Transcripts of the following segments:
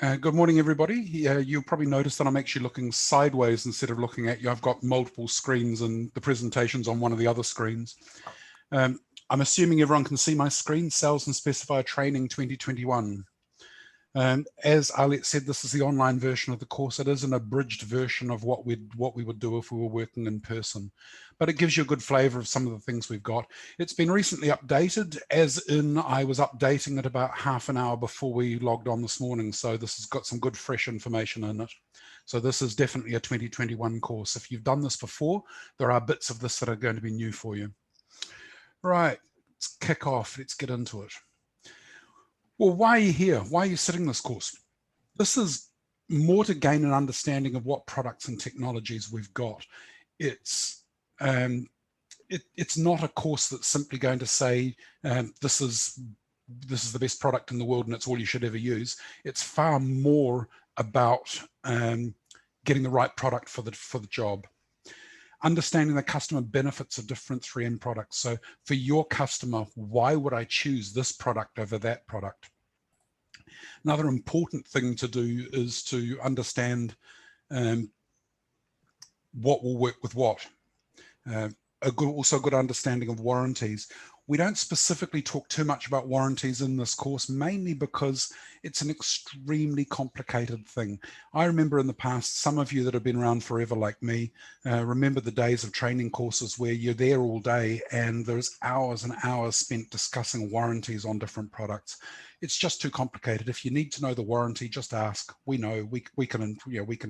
Good morning, everybody. You'll probably notice that I'm actually looking sideways instead of looking at you. I've got multiple screens and the presentation's on one of the other screens. I'm assuming everyone can see my screen, Sales and Specifier Training 2021. As Arlette said, this is the online version of the course. It is an abridged version of what we would do if we were working in person, but it gives you a good flavour of some of the things we've got. It's been recently updated, as in I was updating it about half an hour before we logged on this morning, so this has got some good fresh information in it. So this is definitely a 2021 course. If you've done this before, there are bits of this that are going to be new for you. Right, let's kick off, let's get into it. Well, why are you here? Why are you sitting this course? This is more to gain an understanding of what products and technologies we've got. It's not a course that's simply going to say this is the best product in the world and it's all you should ever use. It's far more about getting the right product for the job. Understanding the customer benefits of different 3M products. So for your customer, why would I choose this product over that product? Another important thing to do is to understand what will work with what. Also a good understanding of warranties. We don't specifically talk too much about warranties in this course, mainly because it's an extremely complicated thing. I remember in the past, some of you that have been around forever like me, remember the days of training courses where you're there all day and there's hours and hours spent discussing warranties on different products. It's just too complicated. If you need to know the warranty, just ask. We know, we can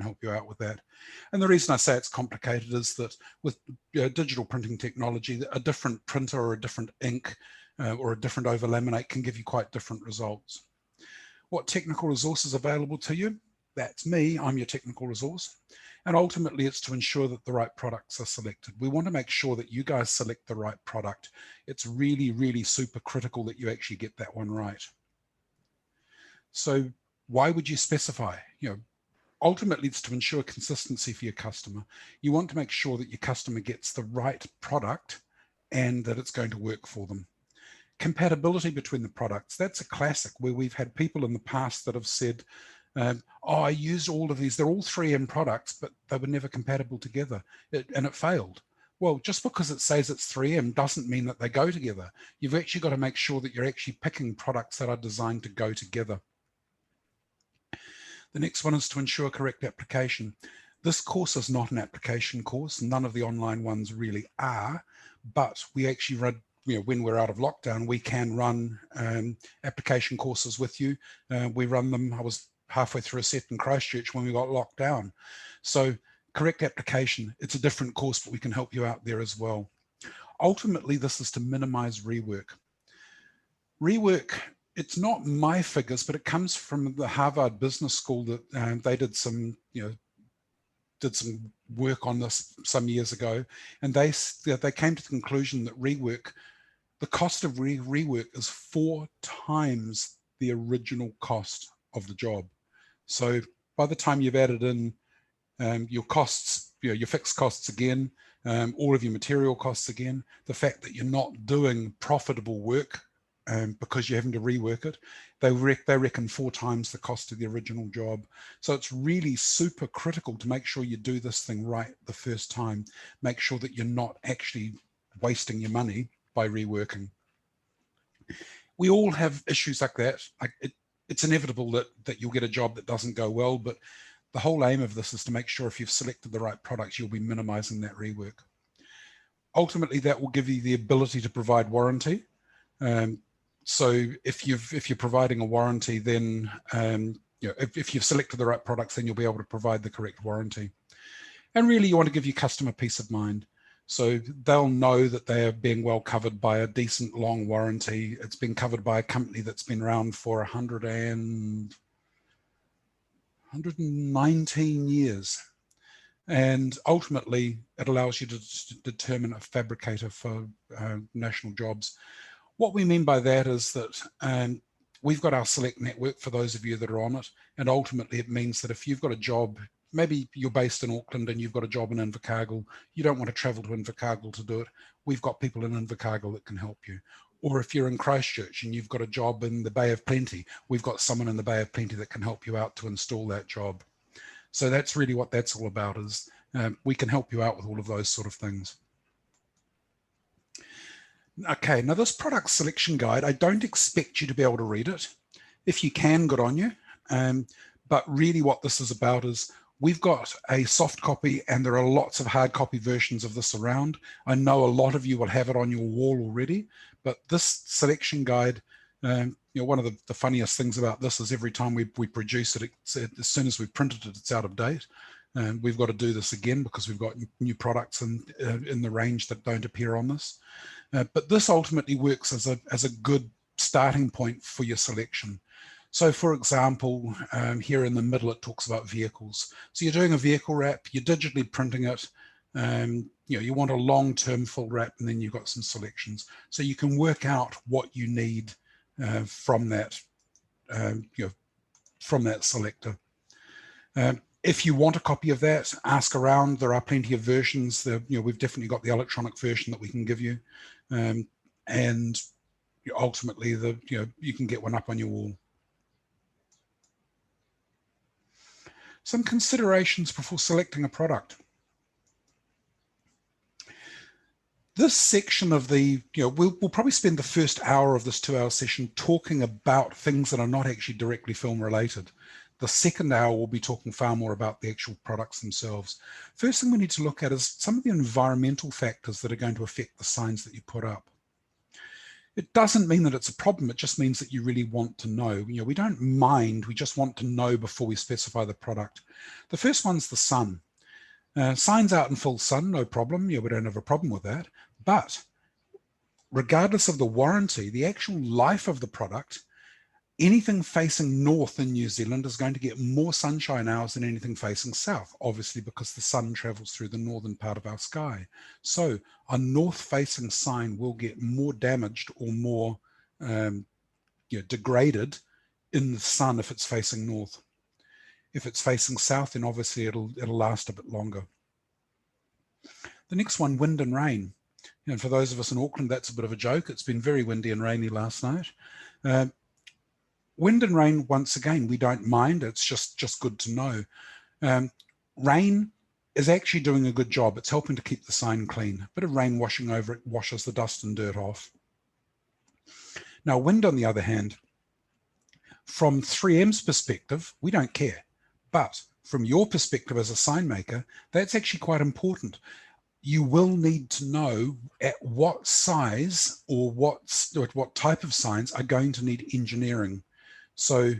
help you out with that. And the reason I say it's complicated is that with digital printing technology, a different printer or a different ink or a different overlaminate can give you quite different results. What technical resources available to you? That's me, I'm your technical resource. And ultimately it's to ensure that the right products are selected. We want to make sure that you guys select the right product. It's really, really super critical that you actually get that one right. So why would you specify? Ultimately it's to ensure consistency for your customer. You want to make sure that your customer gets the right product and that it's going to work for them. Compatibility between the products, that's a classic where we've had people in the past that have said, oh, I used all of these, they're all 3M products, but they were never compatible together and it failed. Well, just because it says it's 3M doesn't mean that they go together. You've actually got to make sure that you're actually picking products that are designed to go together. The next one is to ensure correct application. This course is not an application course. None of the online ones really are, but we actually run, when we're out of lockdown, we can run application courses with you. We run them. I was halfway through a set in Christchurch when we got locked down. So correct application, it's a different course, but we can help you out there as well. Ultimately, this is to minimize rework. Rework, it's not my figures, but it comes from the Harvard Business School that they did some, did some work on this some years ago, and they came to the conclusion that rework, the cost of rework is 4 times the original cost of the job. So by the time you've added in your costs, your fixed costs again, all of your material costs again, the fact that you're not doing profitable work because you're having to rework it, they reckon 4 times the cost of the original job. So it's really super critical to make sure you do this thing right the first time. Make sure that you're not actually wasting your money by reworking. We all have issues like that. It's inevitable that you'll get a job that doesn't go well, but the whole aim of this is to make sure if you've selected the right products, you'll be minimizing that rework. Ultimately, that will give you the ability to provide warranty. So if you're providing a warranty, then if you've selected the right products, then you'll be able to provide the correct warranty. And really, you want to give your customer peace of mind. So they'll know that they are being well covered by a decent long warranty. It's been covered by a company that's been around for 119 years. And ultimately, it allows you to determine a fabricator for national jobs. What we mean by that is that we've got our select network for those of you that are on it. And ultimately, it means that if you've got a job, maybe you're based in Auckland and you've got a job in Invercargill, you don't want to travel to Invercargill to do it. We've got people in Invercargill that can help you. Or if you're in Christchurch and you've got a job in the Bay of Plenty, we've got someone in the Bay of Plenty that can help you out to install that job. So that's really what that's all about, is we can help you out with all of those sort of things. Okay, now this product selection guide, I don't expect you to be able to read it. If you can, good on you. But really what this is about is we've got a soft copy and there are lots of hard copy versions of this around. I know a lot of you will have it on your wall already, but this selection guide, you know, one of the funniest things about this is every time we produce it, as soon as we've printed it, it's out of date. We've got to do this again because we've got new products in the range that don't appear on this. But this ultimately works as a good starting point for your selection. So for example, here in the middle, it talks about vehicles. So you're doing a vehicle wrap, you're digitally printing it, you know, you want a long-term full wrap, and then you've got some selections. So you can work out what you need from that, you know, from that selector. If you want a copy of that, ask around. There are plenty of versions. You know, we've definitely got the electronic version that we can give you, and ultimately, you know, you can get one up on your wall. Some considerations before selecting a product. This section of the, you know, we'll probably spend the first hour of this 2-hour session talking about things that are not actually directly film related. The second hour, we'll be talking far more about the actual products themselves. First thing we need to look at is some of the environmental factors that are going to affect the signs that you put up. It doesn't mean that it's a problem, it just means that you really want to know. You know, we don't mind, we just want to know before we specify the product. The first one's the sun. Signs out in full sun, no problem. Yeah, we don't have a problem with that. But regardless of the warranty, the actual life of the product, anything facing north in New Zealand is going to get more sunshine hours than anything facing south, obviously because the sun travels through the northern part of our sky. So a north-facing sign will get more damaged or more you know, degraded in the sun if it's facing north. If it's facing south, then obviously it'll last a bit longer. The next one, wind and rain. And for those of us in Auckland, that's a bit of a joke. It's been very windy and rainy last night. Wind and rain, once again, we don't mind. It's just good to know. Rain is actually doing a good job. It's helping to keep the sign clean. A bit of rain washing over it washes the dust and dirt off. Now, wind, on the other hand, from 3M's perspective, we don't care. But from your perspective as a sign maker, that's actually quite important. You will need to know at what size or what type of signs are going to need engineering. So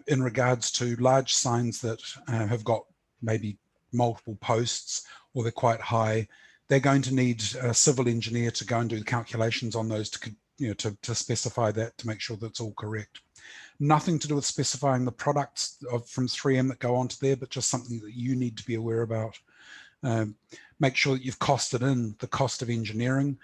in regards to large signs that have got maybe multiple posts or they're quite high, they're going to need a civil engineer to go and do the calculations on those to, you know, to specify that, to make sure that's all correct. Nothing to do with specifying the products from 3M that go onto there, but just something that you need to be aware about. Make sure that you've costed in the cost of engineering.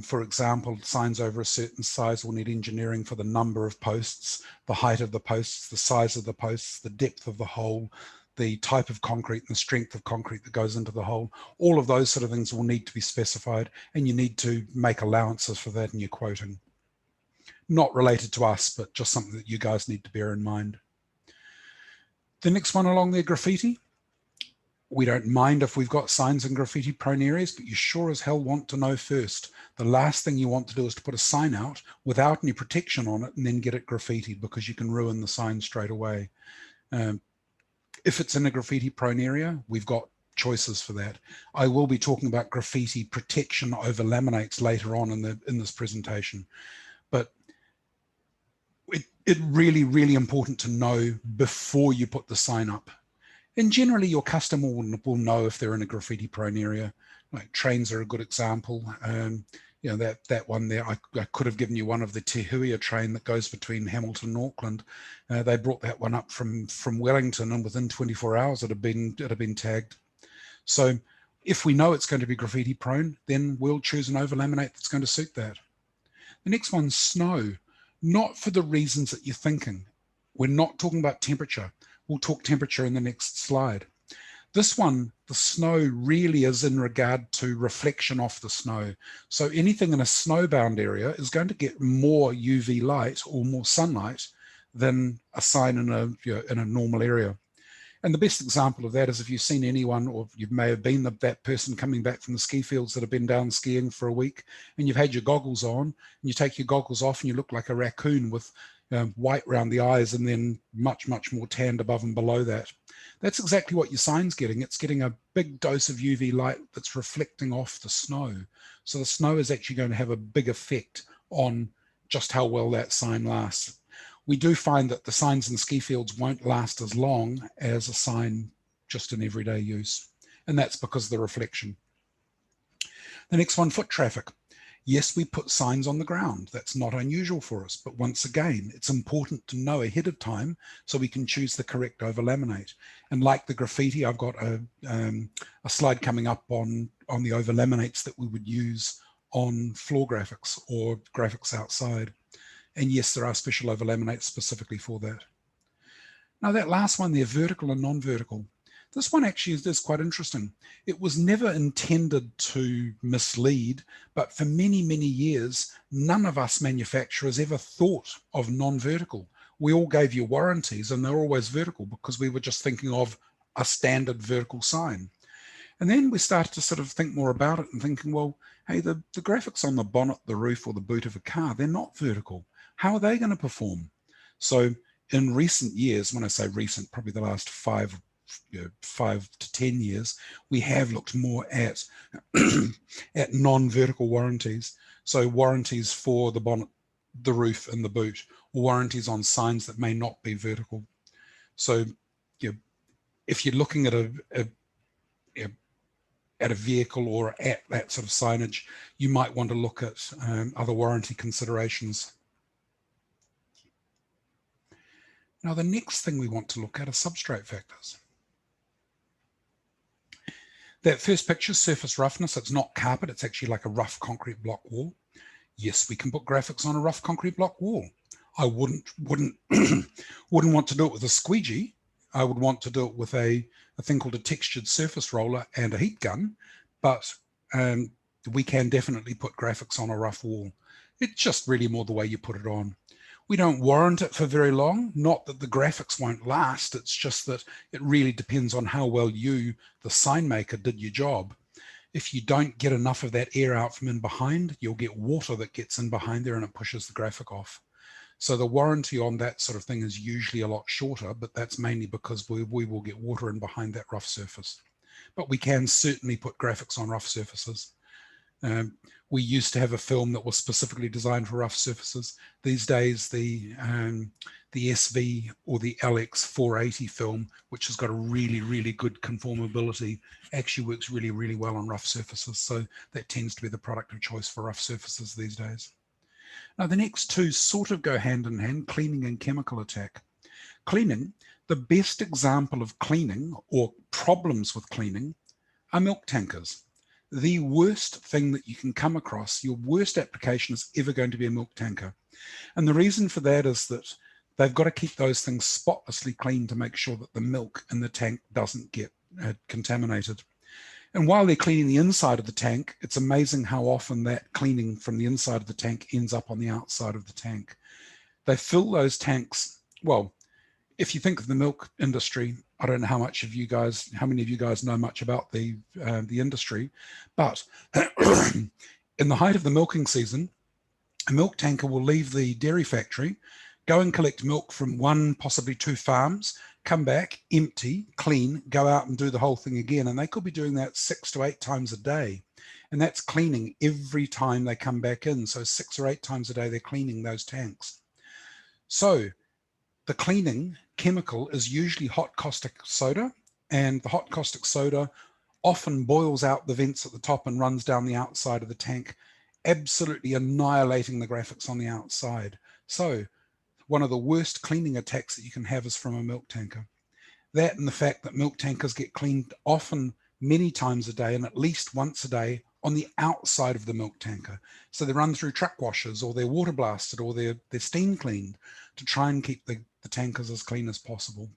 For example, signs over a certain size will need engineering for the number of posts, the height of the posts, the size of the posts, the depth of the hole, the type of concrete and the strength of concrete that goes into the hole. All of those sort of things will need to be specified, and you need to make allowances for that in your quoting. Not related to us, but just something that you guys need to bear in mind. The next one along there, graffiti. We don't mind if we've got signs in graffiti prone areas, but you sure as hell want to know first. The last thing you want to do is to put a sign out without any protection on it and then get it graffitied, because you can ruin the sign straight away. If it's in a graffiti prone area, we've got choices for that. I will be talking about graffiti protection over laminates later on in this presentation, but it's really, really important to know before you put the sign up. And generally your customer will know if they're in a graffiti prone area. Like trains are a good example. You know, that one there, I could have given you one of the Te Huia train that goes between Hamilton and Auckland. They brought that one up from Wellington, and within 24 hours it had been tagged. So if we know it's going to be graffiti prone, then we'll choose an overlaminate that's going to suit that. The next one's snow, not for the reasons that you're thinking. We're not talking about temperature. We'll talk temperature in the next slide. This one, the snow really is in regard to reflection off the snow. So anything in a snowbound area is going to get more UV light or more sunlight than a sign in a normal area. And the best example of that is if you've seen anyone, or you may have been that person coming back from the ski fields that have been down skiing for a week, and you've had your goggles on, and you take your goggles off and you look like a raccoon with white around the eyes and then much, much more tanned above and below that. That's exactly what your sign's getting. It's getting a big dose of UV light that's reflecting off the snow. So the snow is actually going to have a big effect on just how well that sign lasts. We do find that the signs in ski fields won't last as long as a sign just in everyday use. And that's because of the reflection. The next one, foot traffic. Yes, we put signs on the ground. That's not unusual for us. But once again, it's important to know ahead of time so we can choose the correct overlaminate. And like the graffiti, I've got a slide coming up on the overlaminates that we would use on floor graphics or graphics outside. And yes, there are special overlaminates specifically for that. Now that last one there, vertical and non-vertical. This one actually is quite interesting. It was never intended to mislead, but for many, many years, none of us manufacturers ever thought of non-vertical. We all gave you warranties and they're always vertical because we were just thinking of a standard vertical sign. And then we started to sort of think more about it and thinking, well, hey, the graphics on the bonnet, the roof, or the boot of a car, they're not vertical. How are they going to perform? So in recent years, when I say recent, probably the last 5 to 10 years, we have looked more at at non-vertical warranties. So warranties for the bonnet, the roof, and the boot, or warranties on signs that may not be vertical. So if you're looking at a vehicle or at that sort of signage, you might want to look at other warranty considerations. Now, the next thing we want to look at are substrate factors. That first picture, surface roughness, it's not carpet, it's actually like a rough concrete block wall. Yes, we can put graphics on a rough concrete block wall. I wouldn't want to do it with a squeegee. I would want to do it with a thing called a textured surface roller and a heat gun, but we can definitely put graphics on a rough wall. It's just really more the way you put it on. We don't warrant it for very long, not that the graphics won't last, it's just that it really depends on how well you, the sign maker, did your job. If you don't get enough of that air out from in behind, you'll get water that gets in behind there and it pushes the graphic off. So the warranty on that sort of thing is usually a lot shorter, but that's mainly because we will get water in behind that rough surface. But we can certainly put graphics on rough surfaces. We used to have a film that was specifically designed for rough surfaces. These days, the SV or the LX 480 film, which has got a really, really good conformability, actually works really, really well on rough surfaces. So that tends to be the product of choice for rough surfaces these days. Now, the next two sort of go hand in hand, cleaning and chemical attack. Cleaning, the best example of cleaning or problems with cleaning are milk tankers. The worst thing that you can come across, your worst application is ever going to be a milk tanker. And the reason for that is that they've got to keep those things spotlessly clean to make sure that the milk in the tank doesn't get contaminated. And while they're cleaning the inside of the tank, it's amazing how often that cleaning from the inside of the tank ends up on the outside of the tank. They fill those tanks, well, if you think of the milk industry, I don't know how many of you guys know much about the industry, but in the height of the milking season, a milk tanker will leave the dairy factory, go and collect milk from one, possibly 2 farms, come back, empty, clean, go out and do the whole thing again. And they could be doing that 6 to 8 times a day. And that's cleaning every time they come back in. So 6 or 8 times a day, they're cleaning those tanks. So the cleaning chemical is usually hot caustic soda, and the hot caustic soda often boils out the vents at the top and runs down the outside of the tank, absolutely annihilating the graphics on the outside. So one of the worst cleaning attacks that you can have is from a milk tanker. That and the fact that milk tankers get cleaned often many times a day and at least once a day on the outside of the milk tanker. So they run through truck washers, or they're water blasted, or they're steam cleaned to try and keep the tankers as clean as possible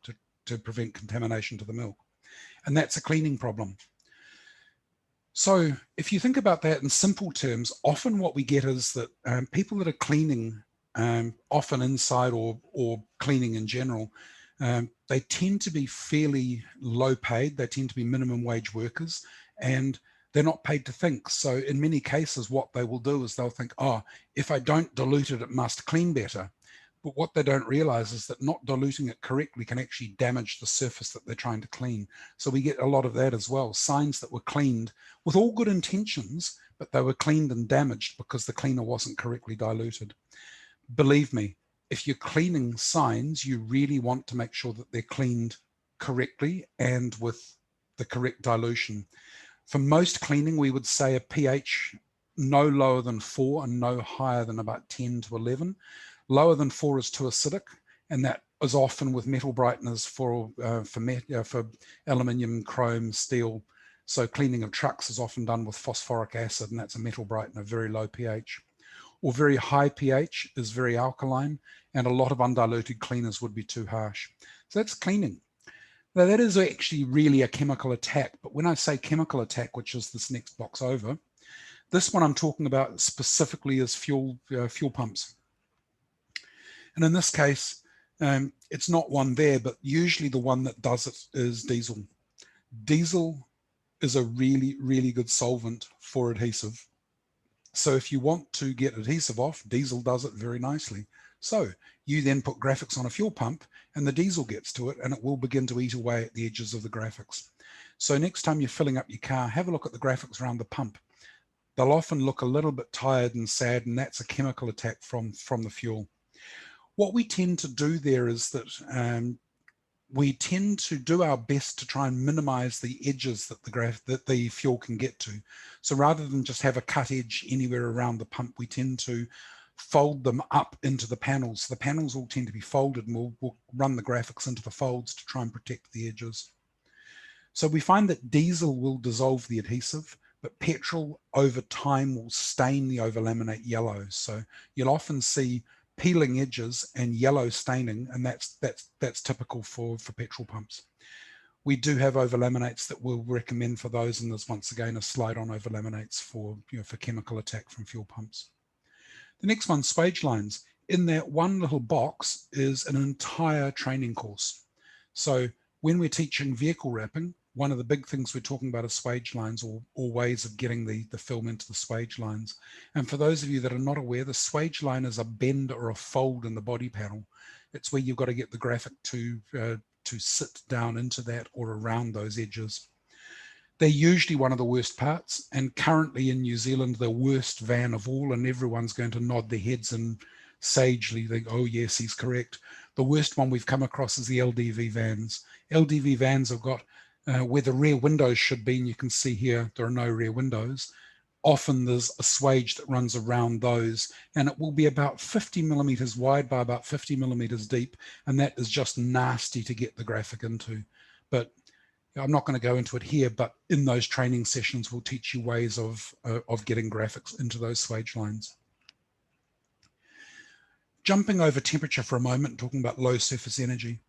to prevent contamination to the milk. And that's a cleaning problem. So if you think about that in simple terms, often what we get is that people that are cleaning, often inside or cleaning in general, they tend to be fairly low paid. They tend to be minimum wage workers, and they're not paid to think. So in many cases, what they will do is they'll think, oh, if I don't dilute it, it must clean better. But what they don't realize is that not diluting it correctly can actually damage the surface that they're trying to clean. So we get a lot of that as well. Signs that were cleaned with all good intentions, but they were cleaned and damaged because the cleaner wasn't correctly diluted. Believe me, if you're cleaning signs, you really want to make sure that they're cleaned correctly and with the correct dilution. For most cleaning, we would say a pH no lower than 4 and no higher than about 10 to 11. Lower than 4 is too acidic, and that is often with metal brighteners for aluminium, chrome, steel. So cleaning of trucks is often done with phosphoric acid, and that's a metal brightener, very low pH. Or very high pH is very alkaline, and a lot of undiluted cleaners would be too harsh. So that's cleaning. Now that is actually really a chemical attack, but when I say chemical attack, which is this next box over, this one I'm talking about specifically is fuel pumps. And in this case, it's not one there, but usually the one that does it is diesel. Diesel is a really, really good solvent for adhesive. So if you want to get adhesive off, diesel does it very nicely. So you then put graphics on a fuel pump and the diesel gets to it and it will begin to eat away at the edges of the graphics. So next time you're filling up your car, have a look at the graphics around the pump. They'll often look a little bit tired and sad, and that's a chemical attack from the fuel. What we tend to do there is that we tend to do our best to try and minimize the edges that the fuel can get to. So rather than just have a cut edge anywhere around the pump, we tend to fold them up into the panels. The panels all tend to be folded, and we'll run the graphics into the folds to try and protect the edges. So we find that diesel will dissolve the adhesive, but petrol over time will stain the overlaminate yellow. So you'll often see peeling edges and yellow staining, and that's typical for petrol pumps. We do have overlaminates that we'll recommend for those, and there's once again a slide on overlaminates for chemical attack from fuel pumps. The next one, swage lines. In that one little box is an entire training course. So when we're teaching vehicle wrapping, one of the big things we're talking about is swage lines, or ways of getting the film into the swage lines. And for those of you that are not aware, the swage line is a bend or a fold in the body panel. It's where you've got to get the graphic to sit down into that or around those edges. They're usually one of the worst parts, and currently in New Zealand, the worst van of all, and everyone's going to nod their heads and sagely think, oh yes, he's correct. The worst one we've come across is the LDV vans. LDV vans have got where the rear windows should be, and you can see here there are no rear windows. Often there's a swage that runs around those, and it will be about 50 millimeters wide by about 50 millimeters deep, and that is just nasty to get the graphic into. But I'm not going to go into it here, but in those training sessions we'll teach you ways of getting graphics into those swage lines. Jumping over temperature for a moment, talking about low surface energy.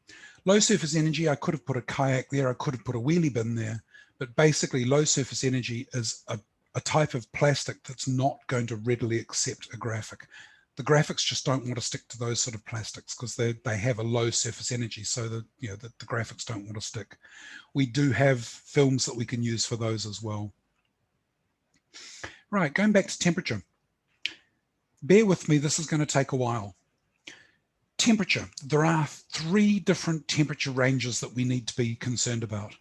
Low surface energy, I could have put a kayak there, I could have put a wheelie bin there, but basically low surface energy is a type of plastic that's not going to readily accept a graphic. The graphics just don't want to stick to those sort of plastics because they have a low surface energy, so that the graphics don't want to stick. We do have films that we can use for those as well. Right, going back to temperature. Bear with me, this is going to take a while. Temperature. There are 3 different temperature ranges that we need to be concerned about.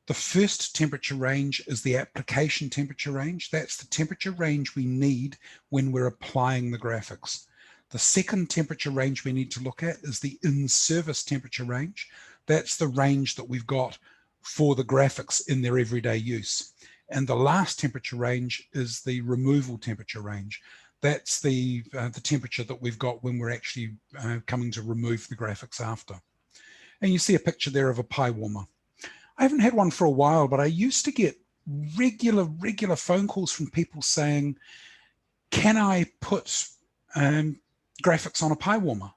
The first temperature range is the application temperature range. That's the temperature range we need when we're applying the graphics. The second temperature range we need to look at is the in-service temperature range. That's the range that we've got for the graphics in their everyday use. And the last temperature range is the removal temperature range. That's the temperature that we've got when we're actually coming to remove the graphics after. And you see a picture there of a pie warmer. I haven't had one for a while, but I used to get regular phone calls from people saying, can I put graphics on a pie warmer?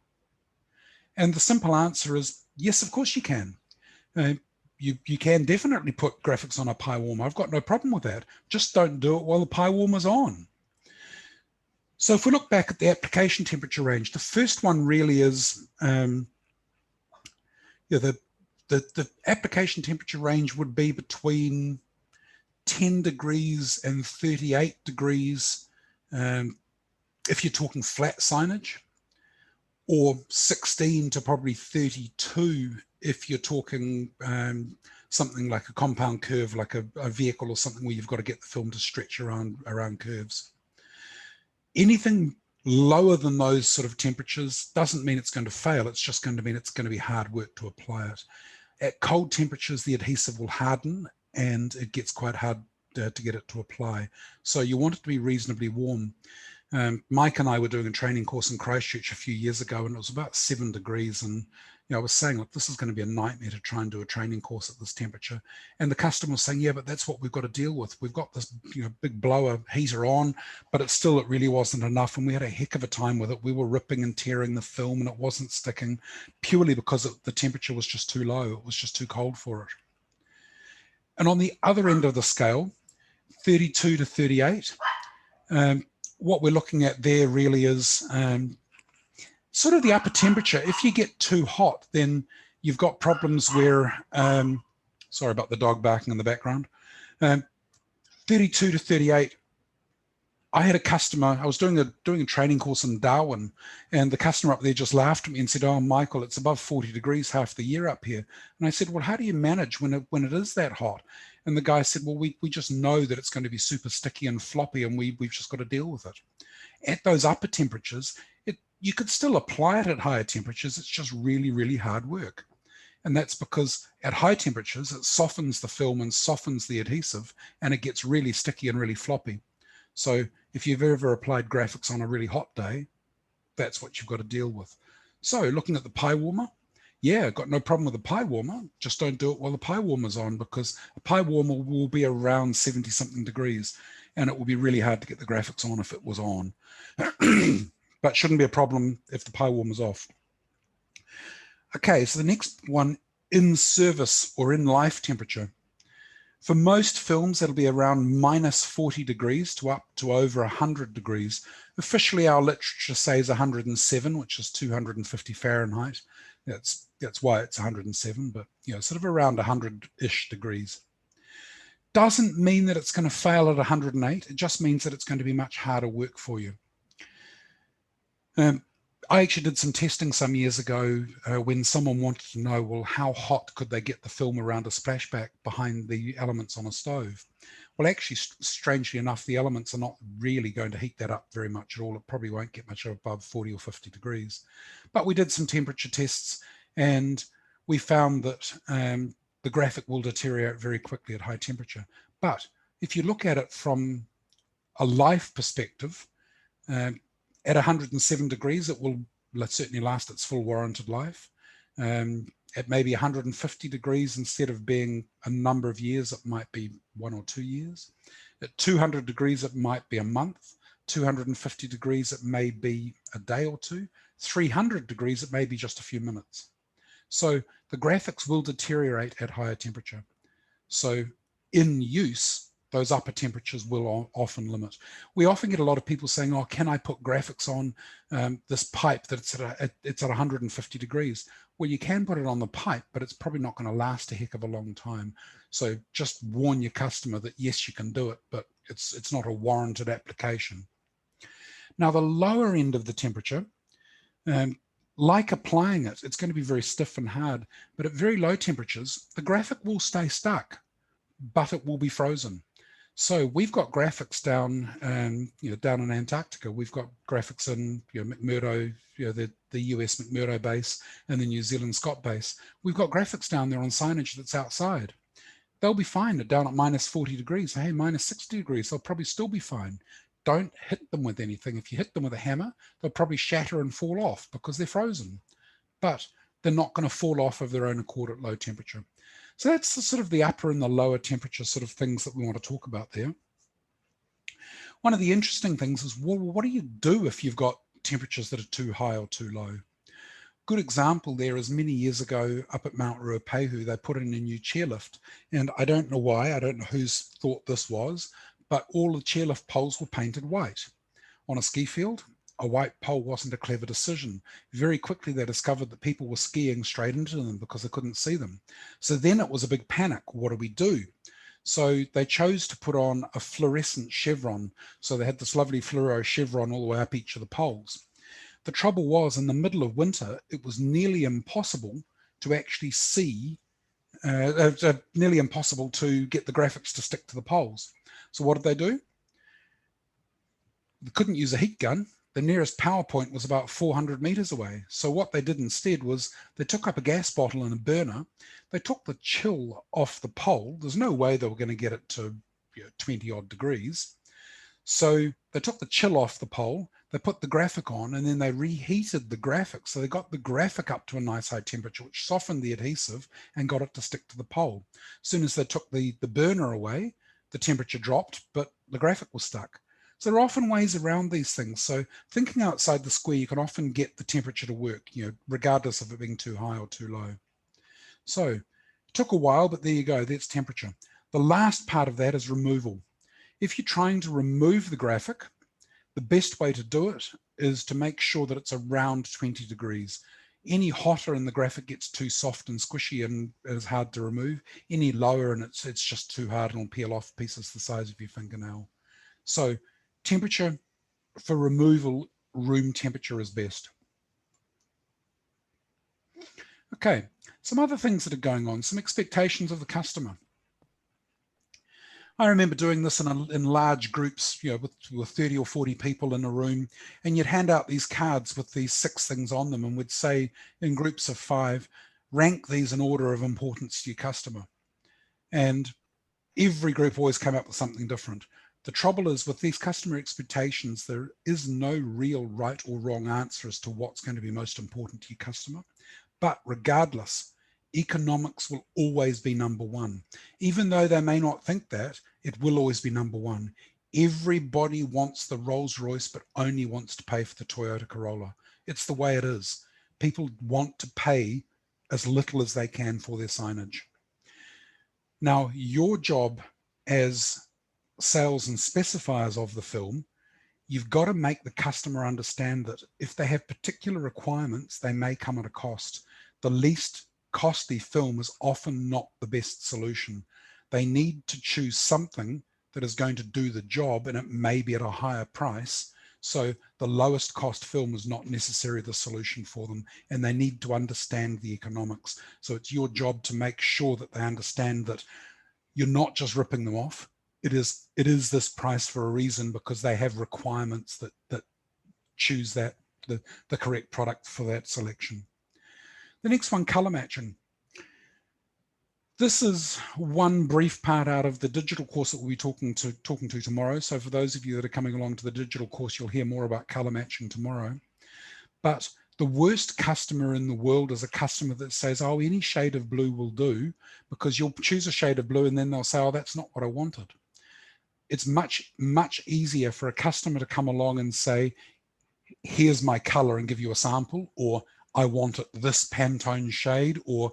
And the simple answer is, yes, of course you can. you can definitely put graphics on a pie warmer. I've got no problem with that. Just don't do it while the pie warmer's on. So if we look back at the application temperature range, the first one really is the application temperature range would be between 10 degrees and 38 degrees if you're talking flat signage, or 16 to probably 32 if you're talking something like a compound curve, like a vehicle or something where you've got to get the film to stretch around curves. Anything lower than those sort of temperatures doesn't mean it's going to fail. It's just going to mean it's going to be hard work to apply it. At cold temperatures, the adhesive will harden and it gets quite hard to get it to apply. So you want it to be reasonably warm. Mike and I were doing a training course in Christchurch a few years ago, and it was about 7 degrees. And I was saying, look, this is going to be a nightmare to try and do a training course at this temperature. And the customer was saying, yeah, but that's what we've got to deal with. We've got this big blower heater on, but it really wasn't enough. And we had a heck of a time with it. We were ripping and tearing the film and it wasn't sticking, purely because the temperature was just too low. It was just too cold for it. And on the other end of the scale, 32 to 38, what we're looking at there really is sort of the upper temperature. If you get too hot, then you've got problems where, sorry about the dog barking in the background, 32 to 38. I had a customer, I was doing a training course in Darwin, and the customer up there just laughed at me and said, oh, Michael, it's above 40 degrees half the year up here. And I said, well, how do you manage when it is that hot? And the guy said, well, we just know that it's going to be super sticky and floppy, and we've just got to deal with it. At those upper temperatures, you could still apply it at higher temperatures. It's just really, really hard work. And that's because at high temperatures, it softens the film and softens the adhesive, and it gets really sticky and really floppy. So if you've ever applied graphics on a really hot day, that's what you've got to deal with. So looking at the pie warmer, yeah, got no problem with the pie warmer. Just don't do it while the pie warmer's on, because a pie warmer will be around 70 something degrees, and it will be really hard to get the graphics on if it was on. But shouldn't be a problem if the pie warmer's off. Okay, so the next one, in service or in life temperature. For most films, it'll be around minus 40 degrees to up to over 100 degrees. Officially, our literature says 107, which is 250 Fahrenheit. That's why it's 107, but sort of around 100-ish degrees. Doesn't mean that it's going to fail at 108. It just means that it's going to be much harder work for you. I actually did some testing some years ago when someone wanted to know, well, how hot could they get the film around a splashback behind the elements on a stove? Well, actually, strangely enough, the elements are not really going to heat that up very much at all. It probably won't get much above 40 or 50 degrees. But we did some temperature tests, and we found that the graphic will deteriorate very quickly at high temperature. But if you look at it from a life perspective, at 107 degrees, it will certainly last its full warranted life. At maybe 150 degrees, instead of being a number of years, it might be 1 or 2 years. At 200 degrees, it might be a month. 250 degrees, it may be a day or two. 300 degrees, it may be just a few minutes. So the graphics will deteriorate at higher temperature. So in use, those upper temperatures will often limit. We often get a lot of people saying, oh, can I put graphics on this pipe that's it's at 150 degrees? Well, you can put it on the pipe, but it's probably not going to last a heck of a long time. So just warn your customer that, yes, you can do it, but it's not a warranted application. Now, the lower end of the temperature, like applying it, it's going to be very stiff and hard, but at very low temperatures, the graphic will stay stuck, but it will be frozen. So we've got graphics down, down in Antarctica. We've got graphics in McMurdo, the US McMurdo base, and the New Zealand Scott base. We've got graphics down there on signage that's outside. They'll be fine down at minus 40 degrees. Hey, minus 60 degrees, they'll probably still be fine. Don't hit them with anything. If you hit them with a hammer, they'll probably shatter and fall off because they're frozen. But they're not going to fall off of their own accord at low temperature. So that's the sort of the upper and the lower temperature sort of things that we want to talk about there. One of the interesting things is, well, what do you do if you've got temperatures that are too high or too low? Good example there is many years ago up at Mount Ruapehu, they put in a new chairlift. And I don't know why, I don't know whose thought this was, but all the chairlift poles were painted white. On a ski field, a white pole wasn't a clever decision. Very quickly they discovered that people were skiing straight into them because they couldn't see them. So then it was a big panic. What do we do? So they chose to put on a fluorescent chevron. So they had this lovely fluoro chevron all the way up each of the poles. The trouble was, in the middle of winter, it was nearly impossible to actually see, nearly impossible to get the graphics to stick to the poles. So what did they do? They couldn't use a heat gun. The nearest power point was about 400 meters away. So what they did instead was they took up a gas bottle and a burner. They took the chill off the pole. There's no way they were going to get it to 20 odd degrees. So they took the chill off the pole, they put the graphic on, and then they reheated the graphic. So they got the graphic up to a nice high temperature, which softened the adhesive and got it to stick to the pole. As soon as they took the burner away, the temperature dropped, but the graphic was stuck. So there are often ways around these things. So thinking outside the square, you can often get the temperature to work, regardless of it being too high or too low. So it took a while, but there you go, that's temperature. The last part of that is removal. If you're trying to remove the graphic, the best way to do it is to make sure that it's around 20 degrees. Any hotter and the graphic gets too soft and squishy and is hard to remove. Any lower and it's just too hard and will peel off pieces the size of your fingernail. So temperature for removal, room temperature is best. Okay, some other things that are going on, some expectations of the customer. I remember doing this in large groups, with 30 or 40 people in a room, and you'd hand out these cards with these 6 things on them and would say in groups of 5, rank these in order of importance to your customer. And every group always came up with something different. The trouble is with these customer expectations, there is no real right or wrong answer as to what's going to be most important to your customer. But regardless, economics will always be number one. Even though they may not think that, it will always be number one. Everybody wants the Rolls Royce, but only wants to pay for the Toyota Corolla. It's the way it is. People want to pay as little as they can for their signage. Now, your job as sales and specifiers of the film, you've got to make the customer understand that if they have particular requirements, they may come at a cost. The least costly film is often not the best solution. They need to choose something that is going to do the job, and it may be at a higher price. So the lowest cost film is not necessarily the solution for them, and they need to understand the economics. So it's your job to make sure that they understand that you're not just ripping them off. It is this price for a reason, because they have requirements that choose the correct product for that selection. The next one, color matching. This is one brief part out of the digital course that we'll be talking to tomorrow. So for those of you that are coming along to the digital course, you'll hear more about color matching tomorrow. But the worst customer in the world is a customer that says, oh, any shade of blue will do, because you'll choose a shade of blue and then they'll say, oh, that's not what I wanted. It's much, much easier for a customer to come along and say, here's my color, and give you a sample, or I want it this Pantone shade, or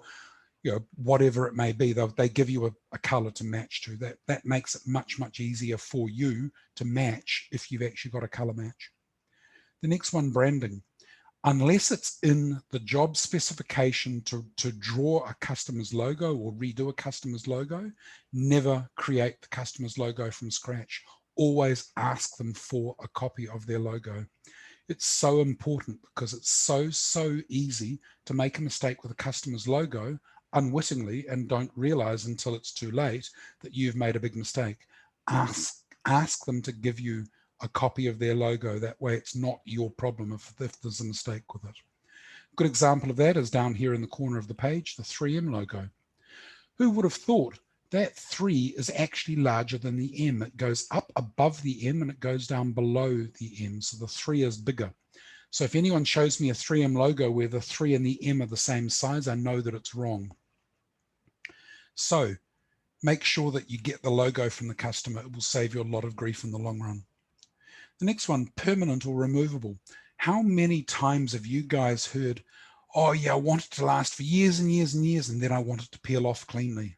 whatever it may be. They give you a color to match to. That makes it much, much easier for you to match if you've actually got a color match. The next one, branding. Unless it's in the job specification to draw a customer's logo or redo a customer's logo, never create the customer's logo from scratch. Always ask them for a copy of their logo. It's so important, because it's so easy to make a mistake with a customer's logo unwittingly and don't realize until it's too late that you've made a big mistake. Ask them to give you a copy of their logo. That way it's not your problem if there's a mistake with it. A good example of that is down here in the corner of the page, the 3M logo. Who would have thought that 3 is actually larger than the M? It goes up above the M and it goes down below the M. So the 3 is bigger. So if anyone shows me a 3M logo where the 3 and the M are the same size, I know that it's wrong. So make sure that you get the logo from the customer. It will save you a lot of grief in the long run. The next one, permanent or removable. How many times have you guys heard, Oh yeah, I want it to last for years and years and years, and then I want it to peel off cleanly.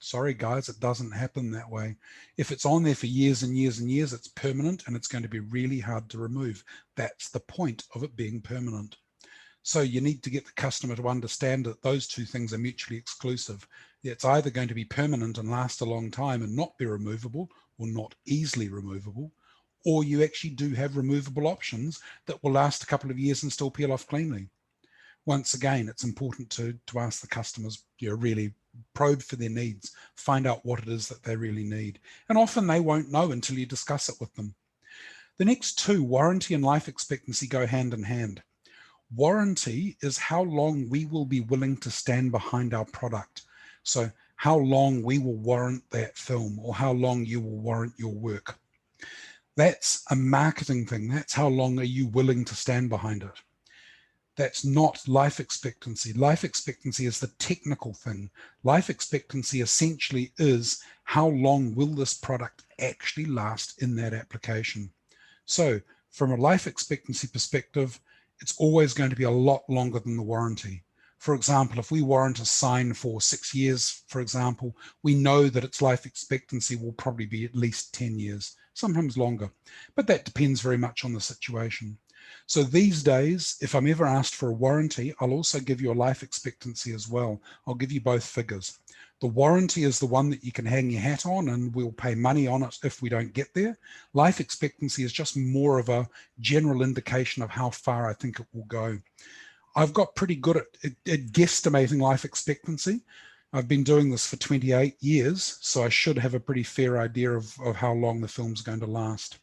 Sorry guys, it doesn't happen that way. If it's on there for years and years and years, it's permanent and it's going to be really hard to remove. That's the point of it being permanent. So you need to get the customer to understand that those two things are mutually exclusive. It's either going to be permanent and last a long time and not be removable or not easily removable, or you actually do have removable options that will last a couple of years and still peel off cleanly. Once again, it's important to ask the customers, really probe for their needs, find out what it is that they really need. And often they won't know until you discuss it with them. The next two, warranty and life expectancy, go hand in hand. Warranty is how long we will be willing to stand behind our product. So how long we will warrant that film or how long you will warrant your work. That's a marketing thing. That's how long are you willing to stand behind it. That's not life expectancy. Life expectancy is the technical thing. Life expectancy essentially is how long will this product actually last in that application. So from a life expectancy perspective, it's always going to be a lot longer than the warranty. For example, if we warrant a sign for 6 years, for example, we know that its life expectancy will probably be at least 10 years, sometimes longer, but that depends very much on the situation. So these days, if I'm ever asked for a warranty, I'll also give you a life expectancy as well. I'll give you both figures. The warranty is the one that you can hang your hat on and we'll pay money on it if we don't get there. Life expectancy is just more of a general indication of how far I think it will go. I've got pretty good at guesstimating life expectancy. I've been doing this for 28 years, so I should have a pretty fair idea of how long the film's going to last.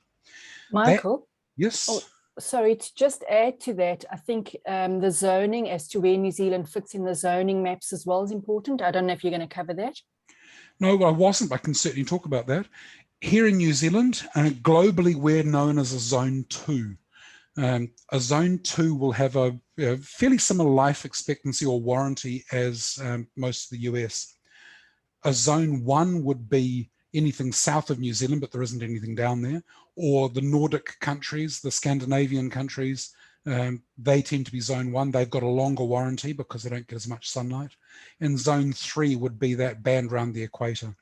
Michael? Yes? Oh, sorry, to just add to that, I think the zoning as to where New Zealand fits in the zoning maps as well is important. I don't know if you're going to cover that. No, I wasn't. I can certainly talk about that. Here in New Zealand, globally, we're known as a Zone 2. A Zone 2 will have a fairly similar life expectancy or warranty as most of the US. A Zone 1 would be anything south of New Zealand, but there isn't anything down there, or the Nordic countries, the Scandinavian countries, they tend to be Zone 1. They've got a longer warranty because they don't get as much sunlight. And Zone 3 would be that band around the equator.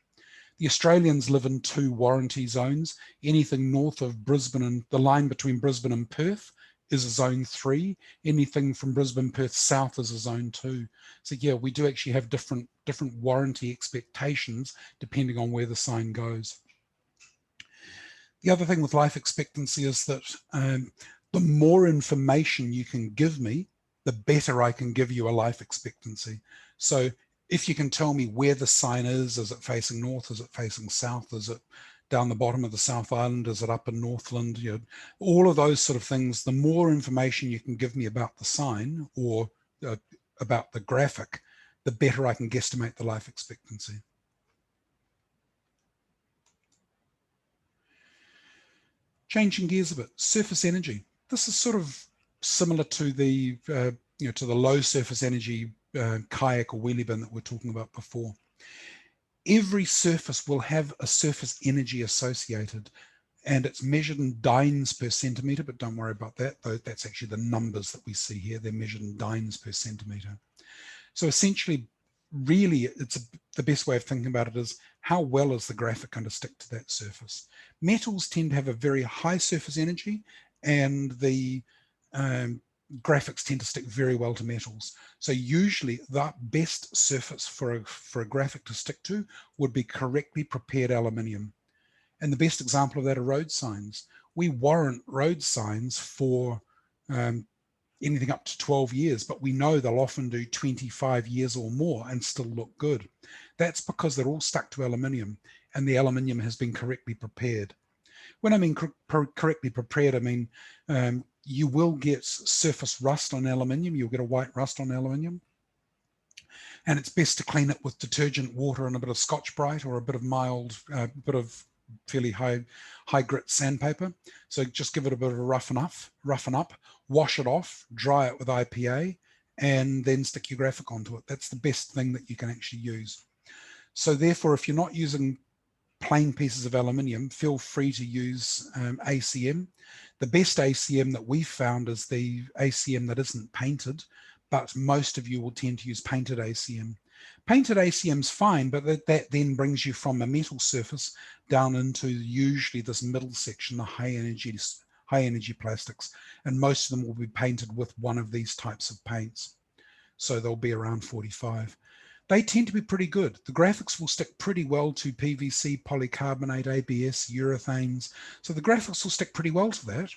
The Australians live in 2 warranty zones. Anything north of Brisbane and the line between Brisbane and Perth is a Zone 3. Anything from Brisbane, Perth south is a Zone 2. So yeah, we do actually have different warranty expectations depending on where the sign goes. The other thing with life expectancy is that the more information you can give me, the better I can give you a life expectancy. So if you can tell me where the sign is it facing north? Is it facing south? Is it down the bottom of the South Island? Is it up in Northland? All of those sort of things, the more information you can give me about the sign or about the graphic, the better I can guesstimate the life expectancy. Changing gears a bit, surface energy. This is sort of similar to the to the low surface energy kayak or wheelie bin that we're talking about before. Every surface will have a surface energy associated, and it's measured in dynes per centimeter, but don't worry about that. That's actually the numbers that we see here. They're measured in dynes per centimeter. So essentially, really, the best way of thinking about it is how well is the graphic going to stick to that surface? Metals tend to have a very high surface energy, and the graphics tend to stick very well to metals. So usually the best surface for a graphic to stick to would be correctly prepared aluminium. And the best example of that are road signs. We warrant road signs for anything up to 12 years, but we know they'll often do 25 years or more and still look good. That's because they're all stuck to aluminium and the aluminium has been correctly prepared. When I mean correctly prepared, I mean you will get surface rust on aluminium. You'll get a white rust on aluminium. And it's best to clean it with detergent, water, and a bit of Scotch-Brite or a bit of mild, bit of fairly high grit sandpaper. So just give it a bit of a roughen up, wash it off, dry it with IPA, and then stick your graphic onto it. That's the best thing that you can actually use. So therefore, if you're not using plain pieces of aluminium, feel free to use ACM. The best ACM that we've found is the ACM that isn't painted, but most of you will tend to use painted ACM. Painted ACM is fine, but that then brings you from a metal surface down into usually this middle section, the high energy plastics, and most of them will be painted with one of these types of paints. So they'll be around 45. They tend to be pretty good. The graphics will stick pretty well to PVC, polycarbonate, ABS, urethanes. So the graphics will stick pretty well to that.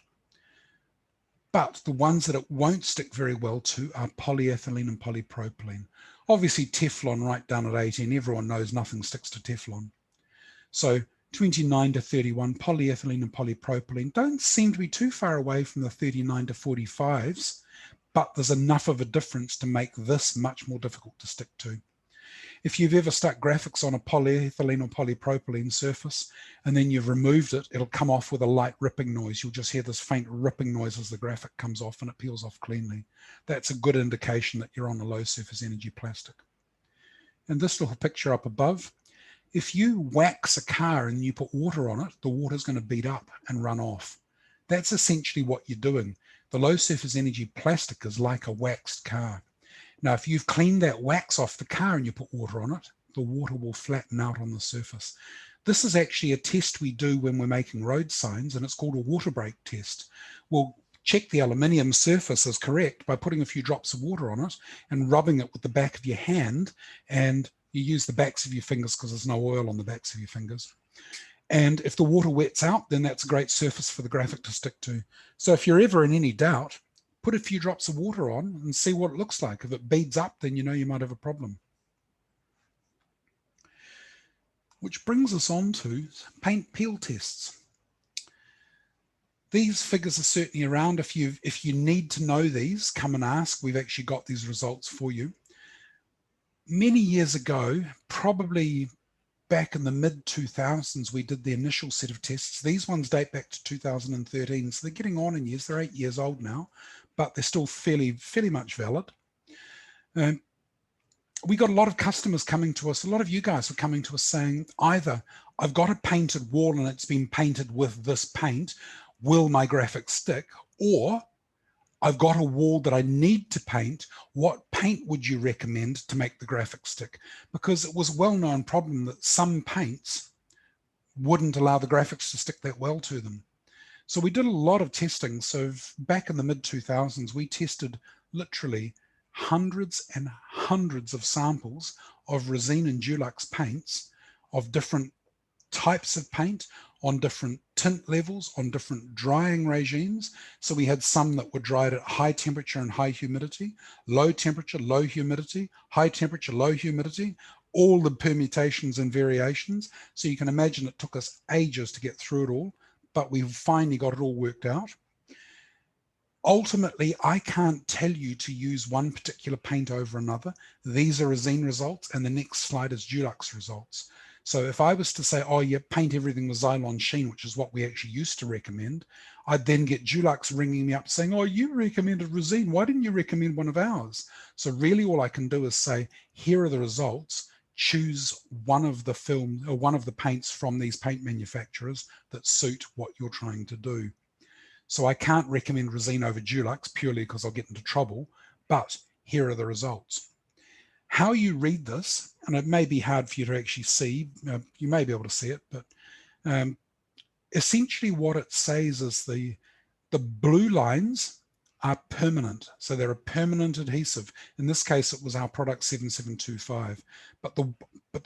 But the ones that it won't stick very well to are polyethylene and polypropylene. Obviously Teflon right down at 18, everyone knows nothing sticks to Teflon. So 29 to 31, polyethylene and polypropylene don't seem to be too far away from the 39 to 45s, but there's enough of a difference to make this much more difficult to stick to. If you've ever stuck graphics on a polyethylene or polypropylene surface and then you've removed it, it'll come off with a light ripping noise. You'll just hear this faint ripping noise as the graphic comes off and it peels off cleanly. That's a good indication that you're on a low surface energy plastic. And this little picture up above, if you wax a car and you put water on it, the water's going to beat up and run off. That's essentially what you're doing. The low surface energy plastic is like a waxed car. Now, if you've cleaned that wax off the car and you put water on it, the water will flatten out on the surface. This is actually a test we do when we're making road signs, and it's called a water break test. We'll check the aluminium surface is correct by putting a few drops of water on it and rubbing it with the back of your hand, and you use the backs of your fingers because there's no oil on the backs of your fingers. And if the water wets out, then that's a great surface for the graphic to stick to. So if you're ever in any doubt, put a few drops of water on and see what it looks like. If it beads up, then you know you might have a problem. Which brings us on to paint peel tests. These figures are certainly around. If you need to know these, come and ask. We've actually got these results for you. Many years ago, probably back in the mid-2000s, we did the initial set of tests. These ones date back to 2013, so they're getting on in years. They're 8 years old now, but they're still fairly much valid. We got a lot of customers coming to us. A lot of you guys were coming to us saying, either I've got a painted wall and it's been painted with this paint, will my graphic stick? Or I've got a wall that I need to paint. What paint would you recommend to make the graphic stick? Because it was a well-known problem that some paints wouldn't allow the graphics to stick that well to them. So we did a lot of testing. So back in the mid-2000s, we tested literally hundreds and hundreds of samples of resin and Dulux paints of different types of paint, on different tint levels, on different drying regimes. So we had some that were dried at high temperature and high humidity, low temperature, low humidity, high temperature, low humidity, all the permutations and variations. So you can imagine it took us ages to get through it all, but we finally got it all worked out. Ultimately, I can't tell you to use one particular paint over another. These are resin results, and the next slide is Dulux results. So if I was to say, oh, yeah, paint everything with Xylon Sheen, which is what we actually used to recommend, I'd then get Dulux ringing me up saying, oh, you recommended resin. Why didn't you recommend one of ours? So really all I can do is say, here are the results. Choose one of the film or one of the paints from these paint manufacturers that suit what you're trying to do. So I can't recommend resin over Dulux purely because I'll get into trouble, but here are the results. How you read this, and it may be hard for you to actually see, you may be able to see it, but essentially what it says is the blue lines are permanent. So they're a permanent adhesive. In this case, it was our product 7725, but the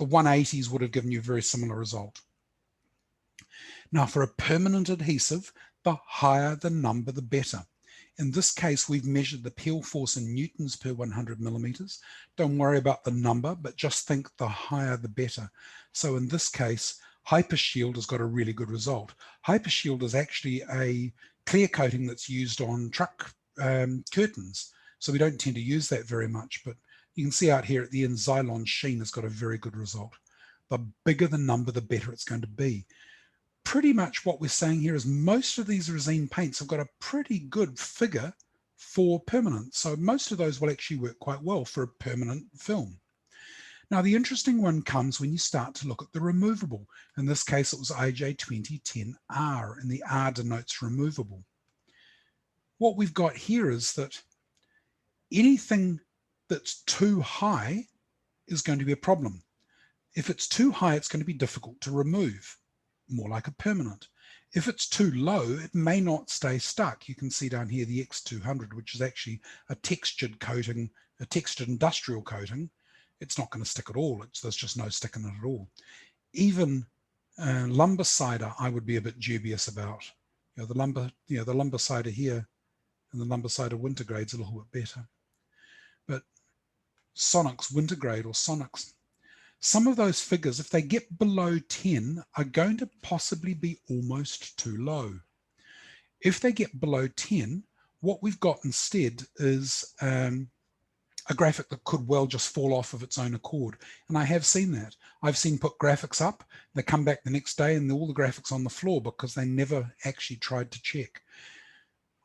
180s would have given you a very similar result. Now for a permanent adhesive, the higher the number, the better. In this case, we've measured the peel force in newtons per 100 millimeters. Don't worry about the number, but just think the higher the better. So in this case, Hypershield has got a really good result. Hypershield is actually a clear coating that's used on truck curtains. So we don't tend to use that very much, but you can see out here at the end, Xylon Sheen has got a very good result. The bigger the number, the better it's going to be. Pretty much what we're saying here is most of these resin paints have got a pretty good figure for permanent. So most of those will actually work quite well for a permanent film. Now, the interesting one comes when you start to look at the removable. In this case, it was IJ2010R, and the R denotes removable. What we've got here is that anything that's too high is going to be a problem. If it's too high, it's going to be difficult to remove, more like a permanent. If it's too low, it may not stay stuck. You can see down here the X200, which is actually a textured coating, a textured industrial coating. It's not going to stick at all. There's just no stick in it at all. Even lumber cider, I would be a bit dubious about. The lumber cider here and the lumber cider winter grade's a little bit better. But Sonic's winter grade or Sonic's, some of those figures, if they get below 10, are going to possibly be almost too low. If they get below 10, what we've got instead is a graphic that could well just fall off of its own accord. And I have seen that. I've seen put graphics up, they come back the next day and all the graphics on the floor because they never actually tried to check.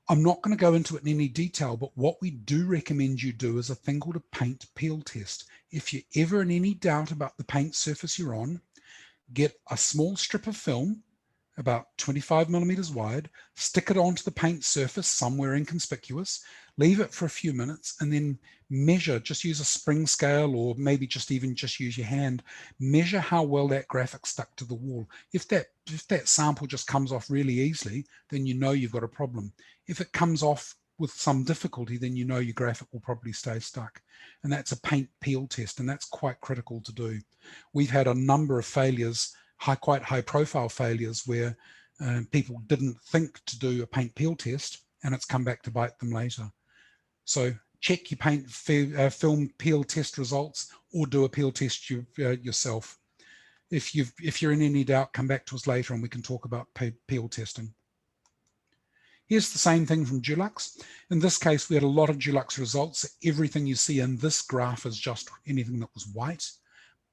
I'm not going to go into it in any detail, but what we do recommend you do is a thing called a paint peel test. If you're ever in any doubt about the paint surface you're on, get a small strip of film, about 25 millimeters wide, stick it onto the paint surface somewhere inconspicuous, leave it for a few minutes, and then measure, just use a spring scale or maybe just use your hand, measure how well that graphic stuck to the wall. If that sample just comes off really easily, then you know you've got a problem. If it comes off with some difficulty, then you know your graphic will probably stay stuck. And that's a paint peel test, and that's quite critical to do. We've had a number of failures, quite high profile failures, where people didn't think to do a paint peel test and it's come back to bite them later. So check your paint film peel test results or do a peel test yourself. If you're in any doubt, come back to us later and we can talk about peel testing. Here's the same thing from Dulux. In this case, we had a lot of Dulux results. Everything you see in this graph is just anything that was white,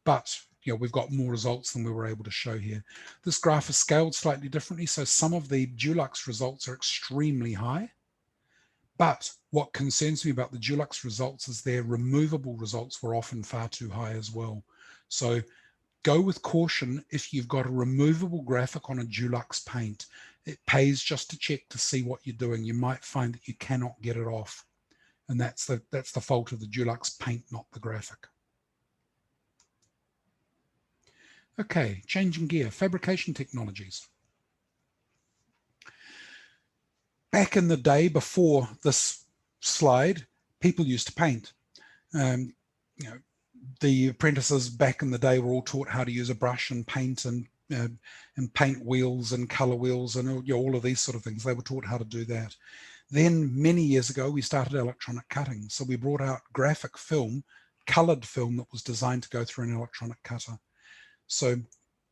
but we've got more results than we were able to show here. This graph is scaled slightly differently, so some of the Dulux results are extremely high, but what concerns me about the Dulux results is their removable results were often far too high as well. So go with caution if you've got a removable graphic on a Dulux paint. It pays just to check to see what you're doing. You might find that you cannot get it off, and that's the fault of the Dulux paint, not the graphic. Okay, changing gear, fabrication technologies. Back in the day, before this slide, people used to paint. The apprentices back in the day were all taught how to use a brush and paint and paint wheels and color wheels and all of these sort of things. They were taught how to do that. Then many years ago, we started electronic cutting. So we brought out graphic film, colored film that was designed to go through an electronic cutter. So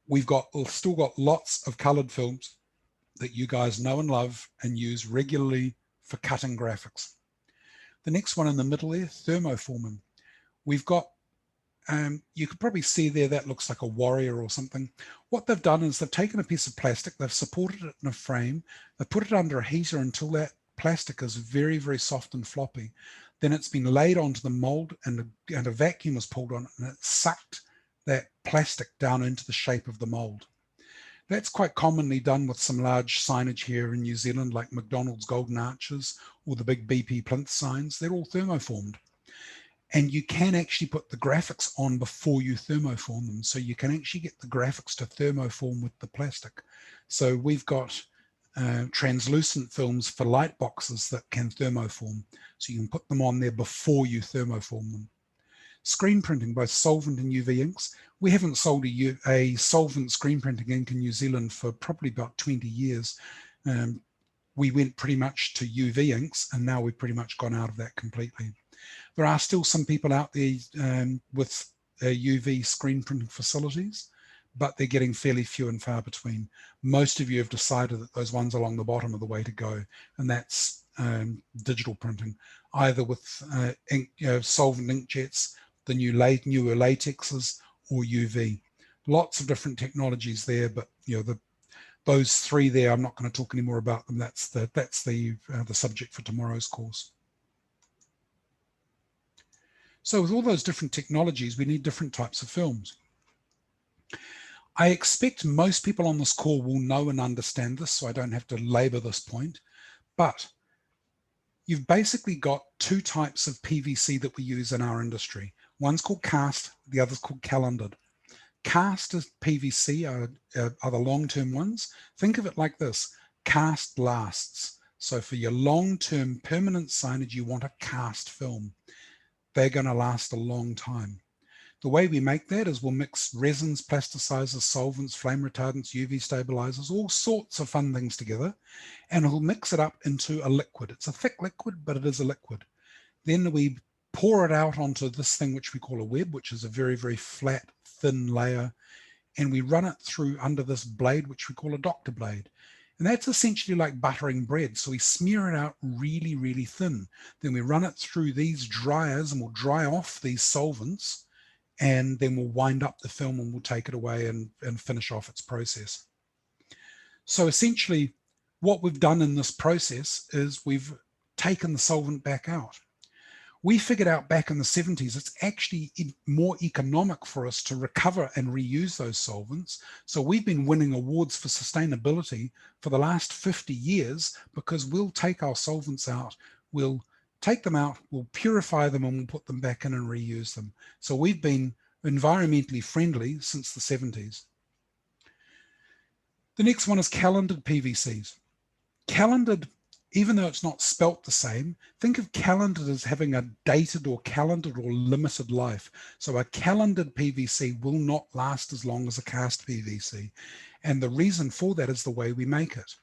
we've still got lots of colored films that you guys know and love and use regularly for cutting graphics. The next one in the middle there, thermoforming. We've got, you could probably see there, that looks like a warrior or something. What they've done is they've taken a piece of plastic, they've supported it in a frame, they've put it under a heater until that plastic is very, very soft and floppy. Then it's been laid onto the mold and a vacuum is pulled on it and it sucked that plastic down into the shape of the mold. That's quite commonly done with some large signage here in New Zealand, like McDonald's Golden Arches or the big BP plinth signs. They're all thermoformed. And you can actually put the graphics on before you thermoform them. So you can actually get the graphics to thermoform with the plastic. So we've got translucent films for light boxes that can thermoform. So you can put them on there before you thermoform them. Screen printing, both solvent and UV inks. We haven't sold a solvent screen printing ink in New Zealand for probably about 20 years. We went pretty much to UV inks and now we've pretty much gone out of that completely. There are still some people out there with UV screen printing facilities, but they're getting fairly few and far between. Most of you have decided that those ones along the bottom are the way to go, and that's digital printing, either with solvent inkjets, the newer latexes, or UV. Lots of different technologies there, but those three there, I'm not going to talk any more about them. That's the subject for tomorrow's course. So with all those different technologies, we need different types of films. I expect most people on this call will know and understand this, so I don't have to labor this point. But you've basically got two types of PVC that we use in our industry. One's called cast, the other's called calendared. Cast as PVC are the long-term ones. Think of it like this: cast lasts. So for your long-term permanent signage, you want a cast film. They're going to last a long time. The way we make that is we'll mix resins, plasticizers, solvents, flame retardants, UV stabilizers, all sorts of fun things together, and we'll mix it up into a liquid. It's a thick liquid, but it is a liquid. Then we pour it out onto this thing which we call a web, which is a very, very flat, thin layer, and we run it through under this blade, which we call a doctor blade. And that's essentially like buttering bread. So we smear it out really, really thin. Then we run it through these dryers and we'll dry off these solvents, and then we'll wind up the film and we'll take it away and finish off its process. So essentially what we've done in this process is we've taken the solvent back out. We figured out back in the 70s, it's actually more economic for us to recover and reuse those solvents. So we've been winning awards for sustainability for the last 50 years because we'll take our solvents out, we'll take them out, we'll purify them, and we'll put them back in and reuse them. So we've been environmentally friendly since the 70s. The next one is calendared PVCs. Calendared, even though it's not spelt the same, think of calendared as having a dated or calendared or limited life. So a calendared PVC will not last as long as a cast PVC. And the reason for that is the way we make it.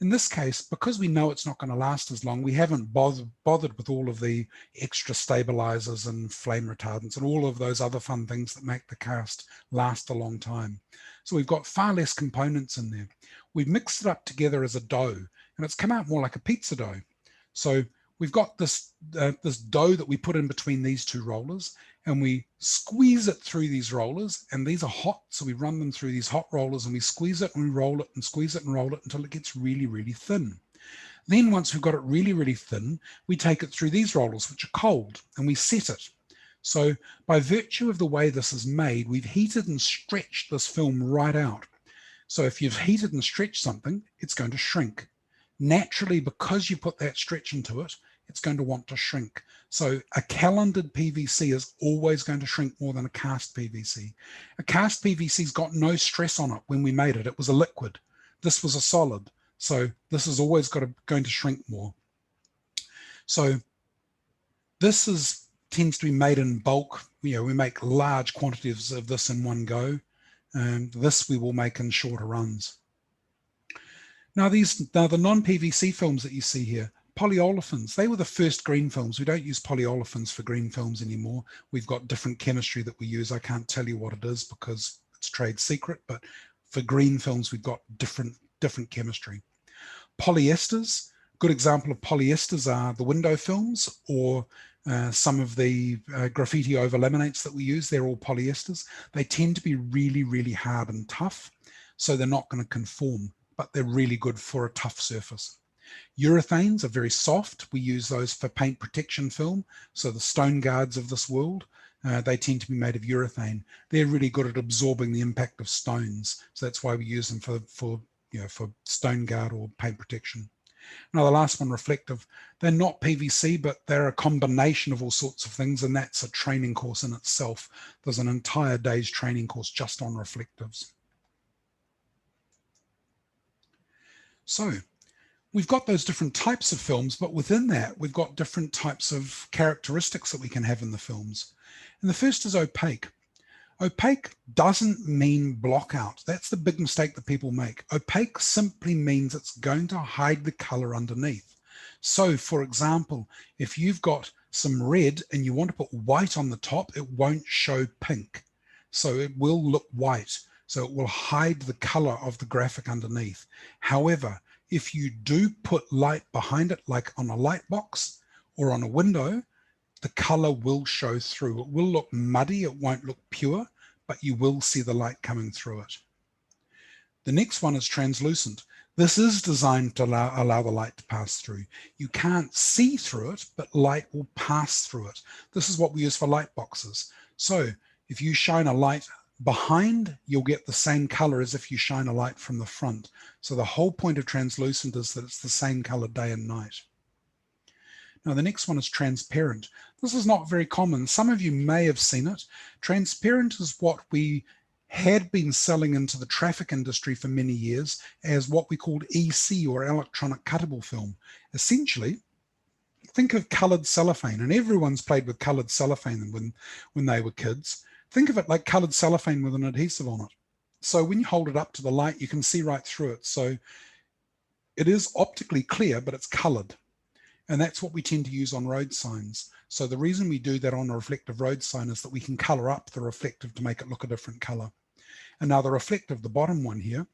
In this case, because we know it's not going to last as long, we haven't bothered with all of the extra stabilizers and flame retardants and all of those other fun things that make the cast last a long time. So we've got far less components in there. We've mixed it up together as a dough, and it's come out more like a pizza dough. So we've got this dough that we put in between these two rollers, and we squeeze it through these rollers, and these are hot, so we run them through these hot rollers, and we squeeze it and we roll it and squeeze it and roll it until it gets really, really thin. Then once we've got it really, really thin, we take it through these rollers, which are cold, and we set it. So by virtue of the way this is made, we've heated and stretched this film right out. So if you've heated and stretched something, it's going to shrink. Naturally, because you put that stretch into it, it's going to want to shrink. So a calendared PVC is always going to shrink more than a cast PVC. A cast PVC's got no stress on it. When we made it, it was a liquid. This was a solid. So this is always going to shrink more. So this tends to be made in bulk. We make large quantities of this in one go. And this we will make in shorter runs. Now the non-PVC films that you see here, polyolefins, they were the first green films. We don't use polyolefins for green films anymore. We've got different chemistry that we use. I can't tell you what it is because it's trade secret, but for green films, we've got different chemistry. Polyesters, good example of polyesters are the window films or some of the graffiti over laminates that we use. They're all polyesters. They tend to be really, really hard and tough, so they're not going to conform, but they're really good for a tough surface. Urethanes are very soft. We use those for paint protection film. So the stone guards of this world, they tend to be made of urethane. They're really good at absorbing the impact of stones. So that's why we use them for stone guard or paint protection. Now the last one, reflective. They're not PVC, but they're a combination of all sorts of things, and that's a training course in itself. There's an entire day's training course just on reflectives. So we've got those different types of films, but within that, we've got different types of characteristics that we can have in the films. And the first is opaque. Opaque doesn't mean block out. That's the big mistake that people make. Opaque simply means it's going to hide the color underneath. So for example, if you've got some red and you want to put white on the top, it won't show pink. So it will look white. So it will hide the color of the graphic underneath. However, if you do put light behind it, like on a light box or on a window, the color will show through. It will look muddy, it won't look pure, but you will see the light coming through it. The next one is translucent. This is designed to allow the light to pass through. You can't see through it, but light will pass through it. This is what we use for light boxes. So if you shine a light behind, you'll get the same color as if you shine a light from the front. So the whole point of translucent is that it's the same color day and night. Now, the next one is transparent. This is not very common. Some of you may have seen it. Transparent is what we had been selling into the traffic industry for many years as what we called EC, or electronic cuttable film. Essentially, think of colored cellophane, and everyone's played with colored cellophane when they were kids. Think of it like colored cellophane with an adhesive on it. So when you hold it up to the light, you can see right through it. So it is optically clear, but it's colored. And that's what we tend to use on road signs. So the reason we do that on a reflective road sign is that we can color up the reflective to make it look a different color. And now the reflective, the bottom one here,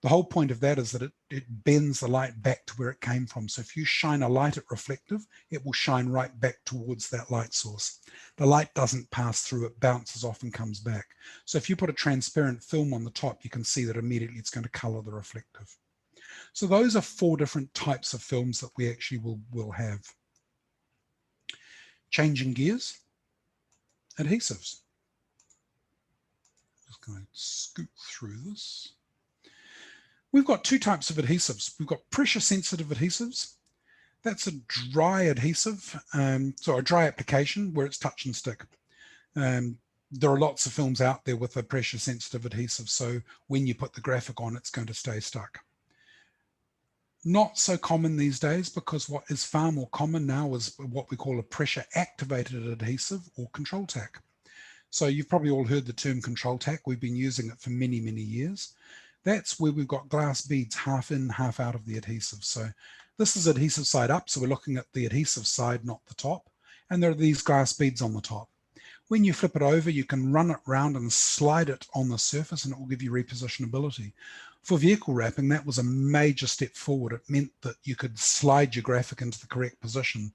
the whole point of that is that it bends the light back to where it came from. So if you shine a light at reflective, it will shine right back towards that light source. The light doesn't pass through, it bounces off and comes back. So if you put a transparent film on the top, you can see that immediately it's going to color the reflective. So those are 4 different types of films that we actually will have. Changing gears, adhesives. Just going to scoot through this. We've got 2 types of adhesives. We've got pressure sensitive adhesives. That's a dry adhesive, so a dry application where it's touch and stick. There are lots of films out there with a pressure sensitive adhesive, so when you put the graphic on, it's going to stay stuck. Not so common these days, because what is far more common now is what we call a pressure activated adhesive, or control tack. So you've probably all heard the term control tack. We've been using it for many, many years. That's where we've got glass beads half in, half out of the adhesive. So this is adhesive side up. So we're looking at the adhesive side, not the top. And there are these glass beads on the top. When you flip it over, you can run it round and slide it on the surface, and it will give you repositionability. For vehicle wrapping, that was a major step forward. It meant that you could slide your graphic into the correct position.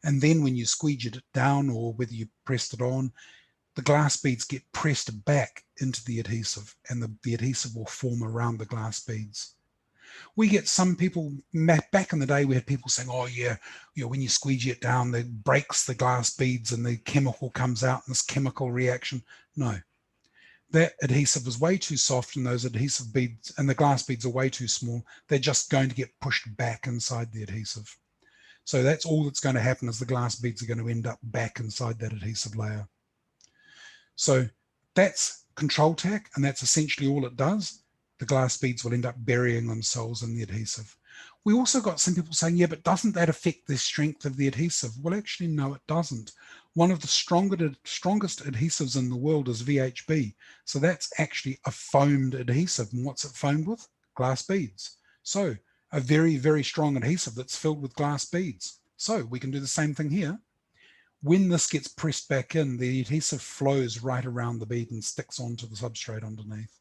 And then when you squeegeed it down, or whether you pressed it on, the glass beads get pressed back into the adhesive, and the adhesive will form around the glass beads. We get some people, back in the day, we had people saying, oh yeah, when you squeegee it down, it breaks the glass beads and the chemical comes out in this chemical reaction. No, that adhesive is way too soft, and those adhesive beads and the glass beads are way too small. They're just going to get pushed back inside the adhesive. So that's all that's going to happen, is the glass beads are going to end up back inside that adhesive layer. So that's control tack, and that's essentially all it does. The glass beads will end up burying themselves in the adhesive. We also got some people saying, yeah, but doesn't that affect the strength of the adhesive? Well, actually, no, it doesn't. One of the strongest adhesives in the world is VHB. So that's actually a foamed adhesive. And what's it foamed with? Glass beads. So a very, very strong adhesive that's filled with glass beads. So we can do the same thing here. When this gets pressed back in, the adhesive flows right around the bead and sticks onto the substrate underneath.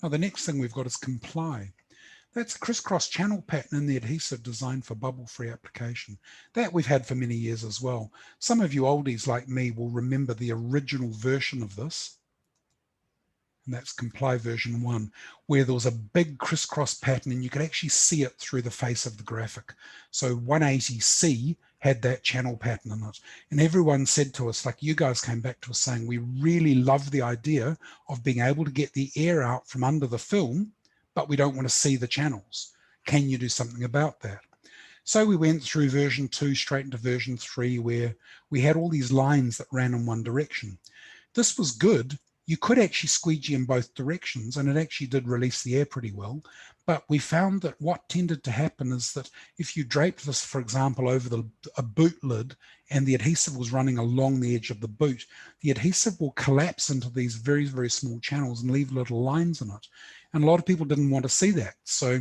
Now, the next thing we've got is comply. That's a crisscross channel pattern in the adhesive designed for bubble-free application. That we've had for many years as well. Some of you oldies like me will remember the original version of this, and that's Comply version 1, where there was a big crisscross pattern and you could actually see it through the face of the graphic. So 180C had that channel pattern in it. And everyone said to us, like you guys came back to us saying, we really love the idea of being able to get the air out from under the film, but we don't want to see the channels. Can you do something about that? So we went through version 2 straight into version 3, where we had all these lines that ran in one direction. This was good. You could actually squeegee in both directions, and it actually did release the air pretty well. But we found that what tended to happen is that if you draped this, for example, over a boot lid, and the adhesive was running along the edge of the boot, the adhesive will collapse into these very, very small channels and leave little lines in it. And a lot of people didn't want to see that. So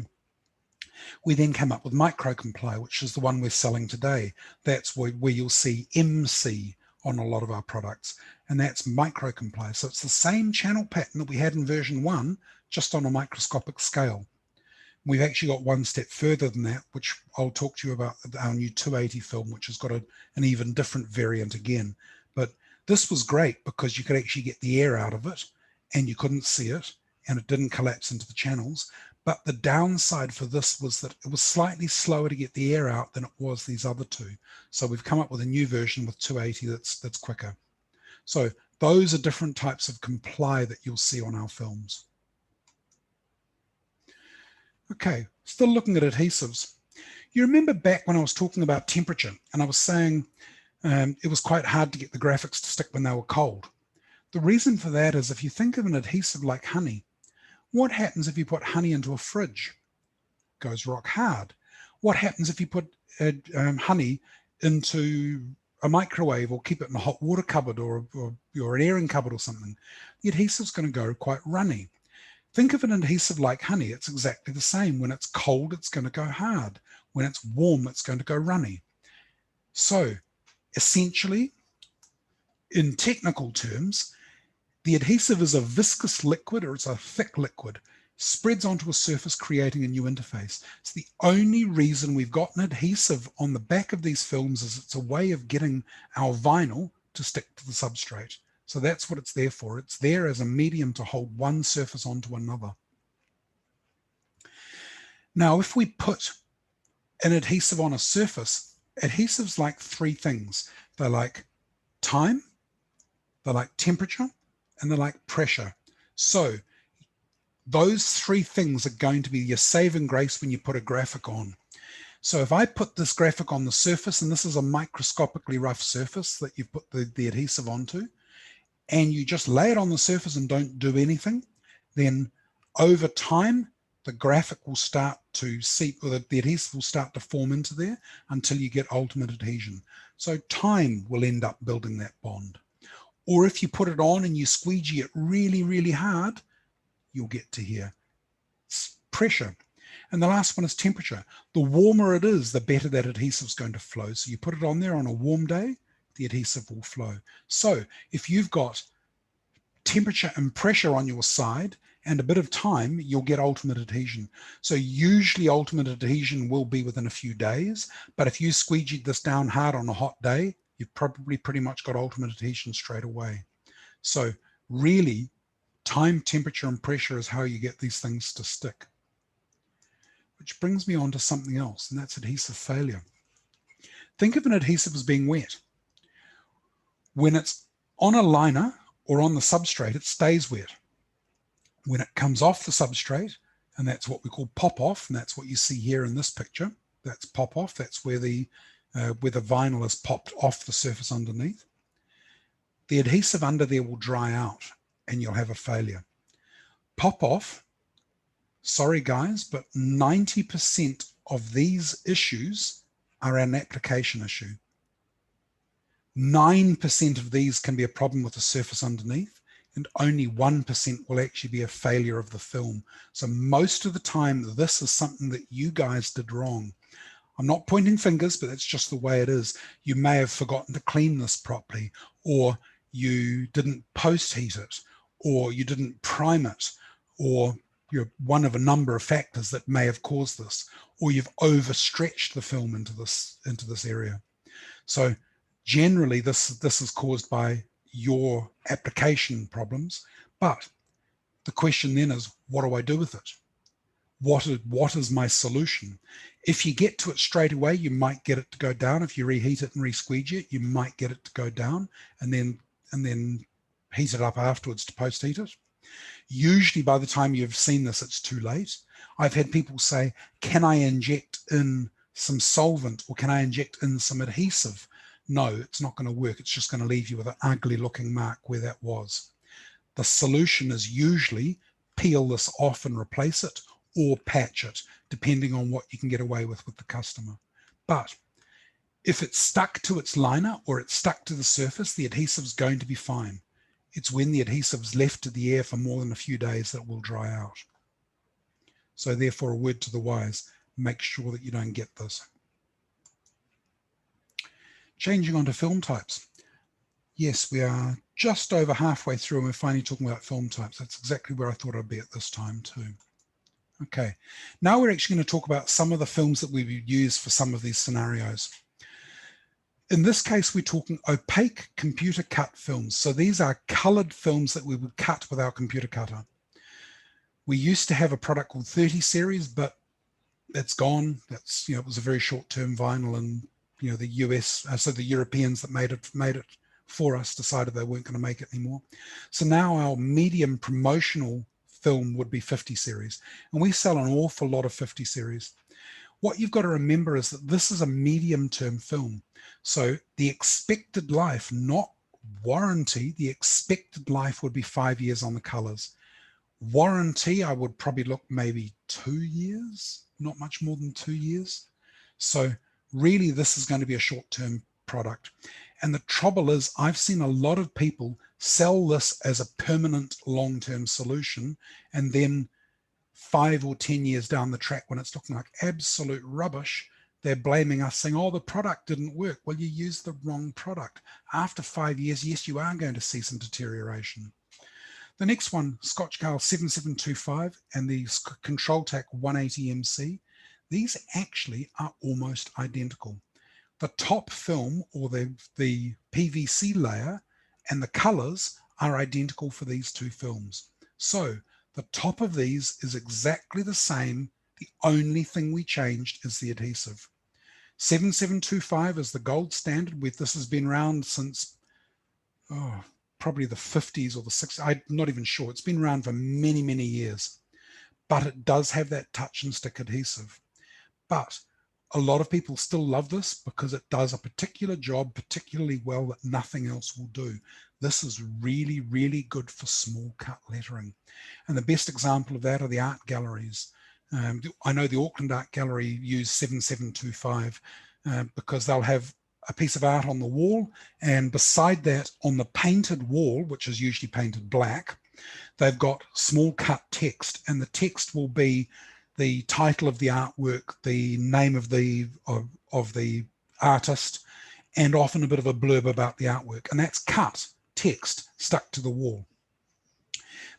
we then came up with Micro Comply, which is the one we're selling today. That's where you'll see MC on a lot of our products, and that's Micro Comply. So it's the same channel pattern that we had in version 1, just on a microscopic scale. We've actually got one step further than that, which I'll talk to you about, our new 280 film, which has got an even different variant again. But this was great because you could actually get the air out of it and you couldn't see it, and it didn't collapse into the channels. But the downside for this was that it was slightly slower to get the air out than it was these other two. So we've come up with a new version with 280 that's quicker. So those are different types of Comply that you'll see on our films. Okay, Still looking at adhesives. You remember back when I was talking about temperature and I was saying it was quite hard to get the graphics to stick when they were cold. The reason for that is if you think of an adhesive like honey, what happens if you put honey into a fridge? It goes rock hard. What happens if you put honey into a microwave or keep it in a hot water cupboard or an airing cupboard or something? The adhesive's going to go quite runny. Think of an adhesive like honey. It's exactly the same. When it's cold, it's going to go hard. When it's warm, it's going to go runny. So essentially, in technical terms, the adhesive is a viscous liquid, or it's a thick liquid, spreads onto a surface creating a new interface. It's the only reason we've got an adhesive on the back of these films is it's a way of getting our vinyl to stick to the substrate. So that's what it's there for. It's there as a medium to hold one surface onto another. Now, if we put an adhesive on a surface, adhesives like three things. They're like time, they're like temperature, and they're like pressure. So those three things are going to be your saving grace when you put a graphic on. So if I put this graphic on the surface, and this is a microscopically rough surface that you've put the adhesive onto, and you just lay it on the surface and don't do anything, then over time, the graphic will start to seep, or the adhesive will start to form into there until you get ultimate adhesion. So time will end up building that bond. Or if you put it on and you squeegee it really, really hard, you'll get to here. It's pressure. And the last one is temperature. The warmer it is, the better that adhesive is going to flow. So you put it on there on a warm day, the adhesive will flow. So if you've got temperature and pressure on your side and a bit of time, you'll get ultimate adhesion. So usually ultimate adhesion will be within a few days, but if you squeegee this down hard on a hot day, you've probably pretty much got ultimate adhesion straight away. So really, time, temperature, and pressure is how you get these things to stick. Which brings me on to something else, and that's adhesive failure. Think of an adhesive as being wet. When it's on a liner or on the substrate, it stays wet. When it comes off the substrate, and that's what we call pop off, and that's what you see here in this picture, that's pop off, that's where the vinyl is popped off the surface underneath. The adhesive under there will dry out and you'll have a failure. Pop off, sorry guys, but 90% of these issues are an application issue. 9% of these can be a problem with the surface underneath, and only 1% will actually be a failure of the film. So most of the time, this is something that you guys did wrong. I'm not pointing fingers, but that's just the way it is. You may have forgotten to clean this properly, or you didn't post-heat it, or you didn't prime it, or you're one of a number of factors that may have caused this, or you've overstretched the film into this area. So generally, this is caused by your application problems. But the question then is, what do I do with it? What is my solution? If you get to it straight away, you might get it to go down. If you reheat it and re-squeegee it, you might get it to go down, and then heat it up afterwards to post-heat it. Usually by the time you've seen this, it's too late. I've had people say, can I inject in some solvent, or can I inject in some adhesive? No, it's not going to work. It's just going to leave you with an ugly looking mark where that was. The solution is usually peel this off and replace it, or patch it, depending on what you can get away with the customer. But if it's stuck to its liner or it's stuck to the surface, the adhesive's going to be fine. It's when the adhesive's left to the air for more than a few days that it will dry out. So therefore, a word to the wise, make sure that you don't get this. Changing on to film types. Yes, we are just over halfway through and we're finally talking about film types. That's exactly where I thought I'd be at this time too. Okay, now we're actually going to talk about some of the films that we would use for some of these scenarios. In this case, we're talking opaque computer cut films. So these are colored films that we would cut with our computer cutter. We used to have a product called 30 series, but it's gone. That's, it was a very short-term vinyl, and the US, so the Europeans that made it for us decided they weren't going to make it anymore. So now our medium promotional film would be 50 series. And we sell an awful lot of 50 series. What you've got to remember is that this is a medium-term film. So the expected life, not warranty, the expected life would be 5 years on the colors. Warranty, I would probably look maybe 2 years, not much more than 2 years. So really, this is going to be a short-term product. And the trouble is, I've seen a lot of people sell this as a permanent long-term solution, and then 5 or 10 years down the track, when it's looking like absolute rubbish, they're blaming us, saying, oh, the product didn't work. Well, you used the wrong product. After 5 years, yes, you are going to see some deterioration. The next one, Scotch-Gale 7725 and the Control-Tac 180MC, these actually are almost identical. The top film, or the PVC layer, and the colors are identical for these two films. So the top of these is exactly the same. The only thing we changed is the adhesive. 7725 is the gold standard. This has been around since probably the 50s or the 60s. I'm not even sure. It's been around for many, many years. But it does have that touch and stick adhesive. But a lot of people still love this because it does a particular job particularly well that nothing else will do. This is really, really good for small cut lettering. And the best example of that are the art galleries. I know the Auckland Art Gallery use 7725 because they'll have a piece of art on the wall, and beside that, on the painted wall, which is usually painted black, they've got small cut text, and the text will be the title of the artwork, the name of the artist, and often a bit of a blurb about the artwork, and that's cut text stuck to the wall.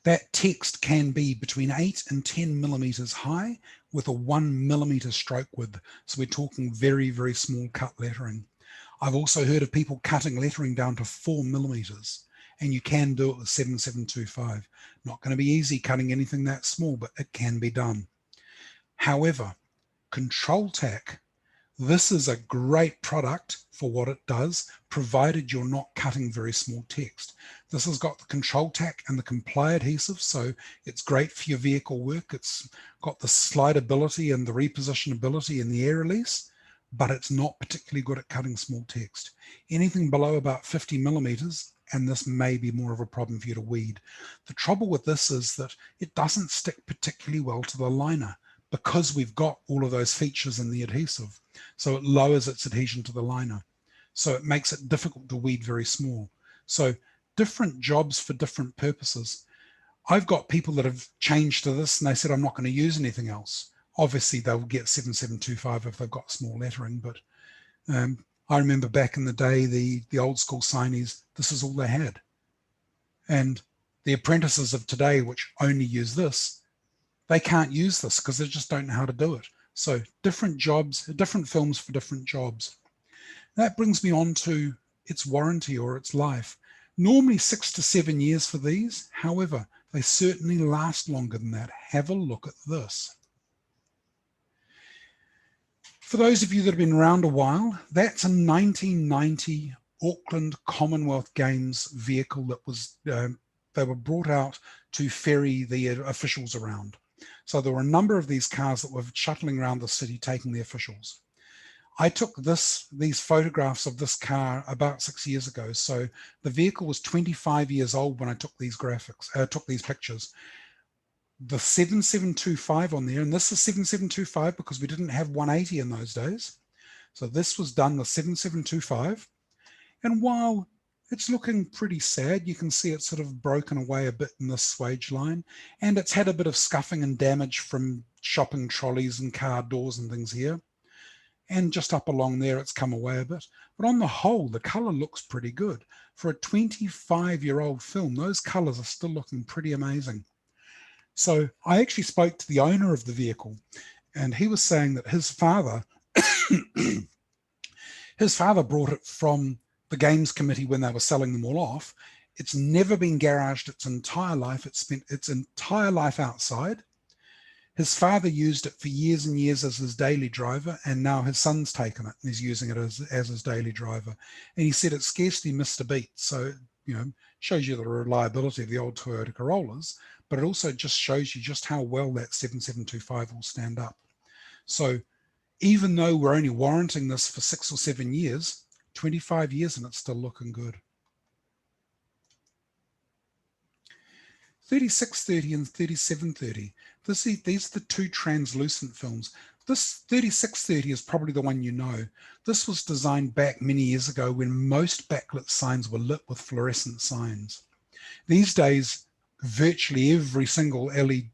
That text can be between 8 and 10 millimeters high with a 1 millimeter stroke width. So we're talking very, very small cut lettering. I've also heard of people cutting lettering down to 4 millimeters, and you can do it with 7725. Not going to be easy cutting anything that small, but it can be done. However, Control-Tac, this is a great product for what it does, provided you're not cutting very small text. This has got the Control-Tac and the Comply adhesive, so it's great for your vehicle work. It's got the slidability and the repositionability and the air release, but it's not particularly good at cutting small text. Anything below about 50 millimeters, and this may be more of a problem for you to weed. The trouble with this is that it doesn't stick particularly well to the liner because we've got all of those features in the adhesive. So it lowers its adhesion to the liner. So it makes it difficult to weed very small. So different jobs for different purposes. I've got people that have changed to this and they said, I'm not going to use anything else. Obviously, they'll get 7725 if they've got small lettering, but I remember back in the day, the old school signees, this is all they had. And the apprentices of today, which only use this, they can't use this because they just don't know how to do it. So different jobs, different films for different jobs. That brings me on to its warranty or its life. Normally 6 to 7 years for these. However, they certainly last longer than that. Have a look at this. For those of you that have been around a while, that's a 1990 Auckland Commonwealth Games vehicle that was, they were brought out to ferry the officials around. So there were a number of these cars that were shuttling around the city taking the officials. I took these photographs of this car about 6 years ago. So the vehicle was 25 years old when I took these took these pictures. The 7725 on there, and this is 7725 because we didn't have 180 in those days. So this was done with 7725. And while it's looking pretty sad, you can see it's sort of broken away a bit in this swage line, and it's had a bit of scuffing and damage from shopping trolleys and car doors and things here. And just up along there, it's come away a bit. But on the whole, the color looks pretty good. For a 25-year-old film, those colors are still looking pretty amazing. So I actually spoke to the owner of the vehicle, and he was saying that his father, brought it from the games committee when they were selling them all off. It's never been garaged its entire life. It's spent its entire life outside. His father used it for years and years as his daily driver, and now his son's taken it and he's using it as his daily driver. And he said it scarcely missed a beat. So shows you the reliability of the old Toyota Corollas, but it also just shows you just how well that 7725 will stand up. So even though we're only warranting this for 6 or 7 years, 25 years and it's still looking good. 3630 and 3730. These are the two translucent films. This 3630 is probably the one you know. This was designed back many years ago when most backlit signs were lit with fluorescent signs. These days, virtually every single LED,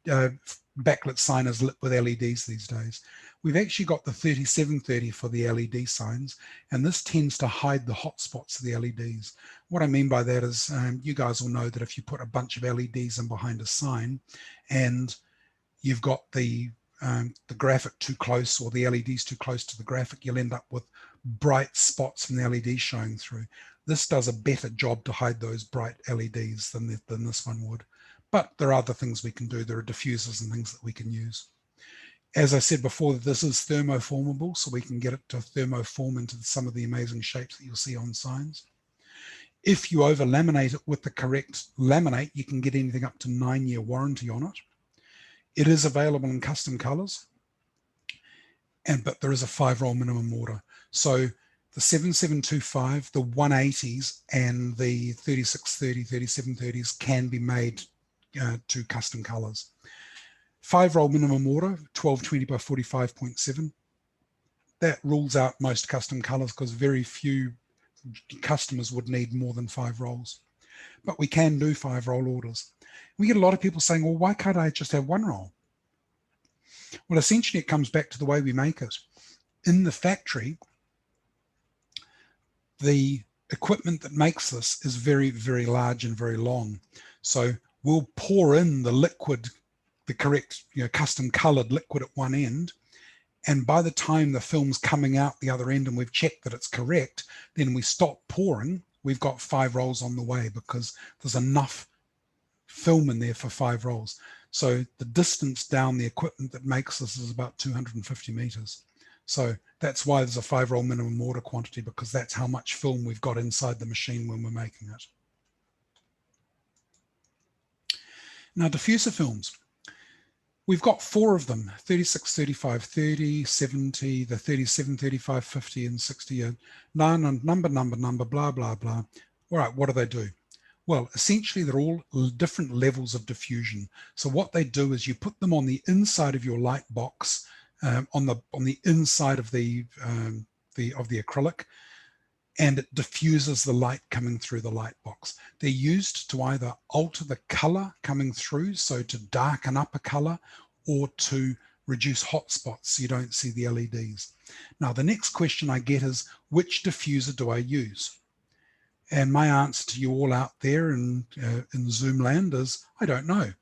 backlit sign is lit with LEDs these days. We've actually got the 3730 for the LED signs, and this tends to hide the hot spots of the LEDs. What I mean by that is you guys will know that if you put a bunch of LEDs in behind a sign and you've got the graphic too close or the LEDs too close to the graphic, you'll end up with bright spots from the LEDs showing through. This does a better job to hide those bright LEDs than this one would. But there are other things we can do. There are diffusers and things that we can use. As I said before, this is thermoformable, so we can get it to thermoform into some of the amazing shapes that you'll see on signs. If you over laminate it with the correct laminate, you can get anything up to 9-year warranty on it. It is available in custom colors, but there is a 5-roll minimum order. So the 7725, the 180s, and the 3630, 3730s can be made to custom colors. 5-roll minimum order, 1220 by 45.7. That rules out most custom colors because very few customers would need more than 5 rolls. But we can do 5-roll orders. We get a lot of people saying, well, why can't I just have 1 roll? Well, essentially it comes back to the way we make it. In the factory, the equipment that makes this is very, very large and very long. So we'll pour in the liquid, the correct, custom colored liquid at one end. And by the time the film's coming out the other end and we've checked that it's correct, then we stop pouring. We've got 5 rolls on the way because there's enough film in there for 5 rolls. So the distance down the equipment that makes this is about 250 meters. So that's why there's a 5-roll minimum order quantity, because that's how much film we've got inside the machine when we're making it. Now, diffuser films. We've got 4 of them, 36, 35, 30, 70, the 37, 35, 50, and 60. Number, blah, blah, blah. All right, what do they do? Well, essentially, they're all different levels of diffusion. So what they do is you put them on the inside of your light box, on the inside of the acrylic, and it diffuses the light coming through the light box. They're used to either alter the color coming through, so to darken up a color, or to reduce hot spots so you don't see the LEDs. Now, the next question I get is, which diffuser do I use? And my answer to you all out there in Zoom land is, I don't know.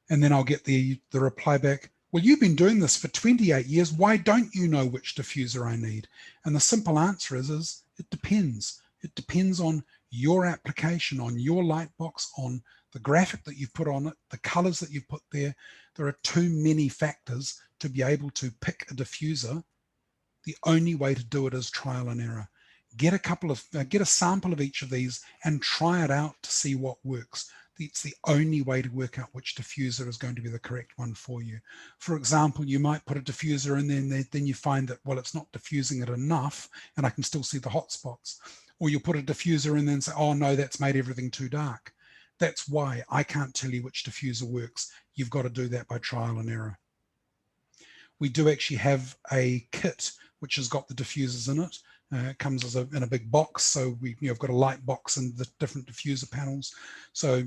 And then I'll get the reply back, well, you've been doing this for 28 years. Why don't you know which diffuser I need? And the simple answer is it depends. It depends on your application, on your light box, on the graphic that you've put on it, the colors that you've put there. There are too many factors to be able to pick a diffuser. The only way to do it is trial and error. Get a sample of each of these and try it out to see what works. It's the only way to work out which diffuser is going to be the correct one for you. For example, you might put a diffuser in there and then you find that, well, it's not diffusing it enough and I can still see the hot spots. Or you put a diffuser in there and say, oh no, that's made everything too dark. That's why I can't tell you which diffuser works. You've got to do that by trial and error. We do actually have a kit which has got the diffusers in it. It comes in a big box, so we've got a light box and the different diffuser panels. So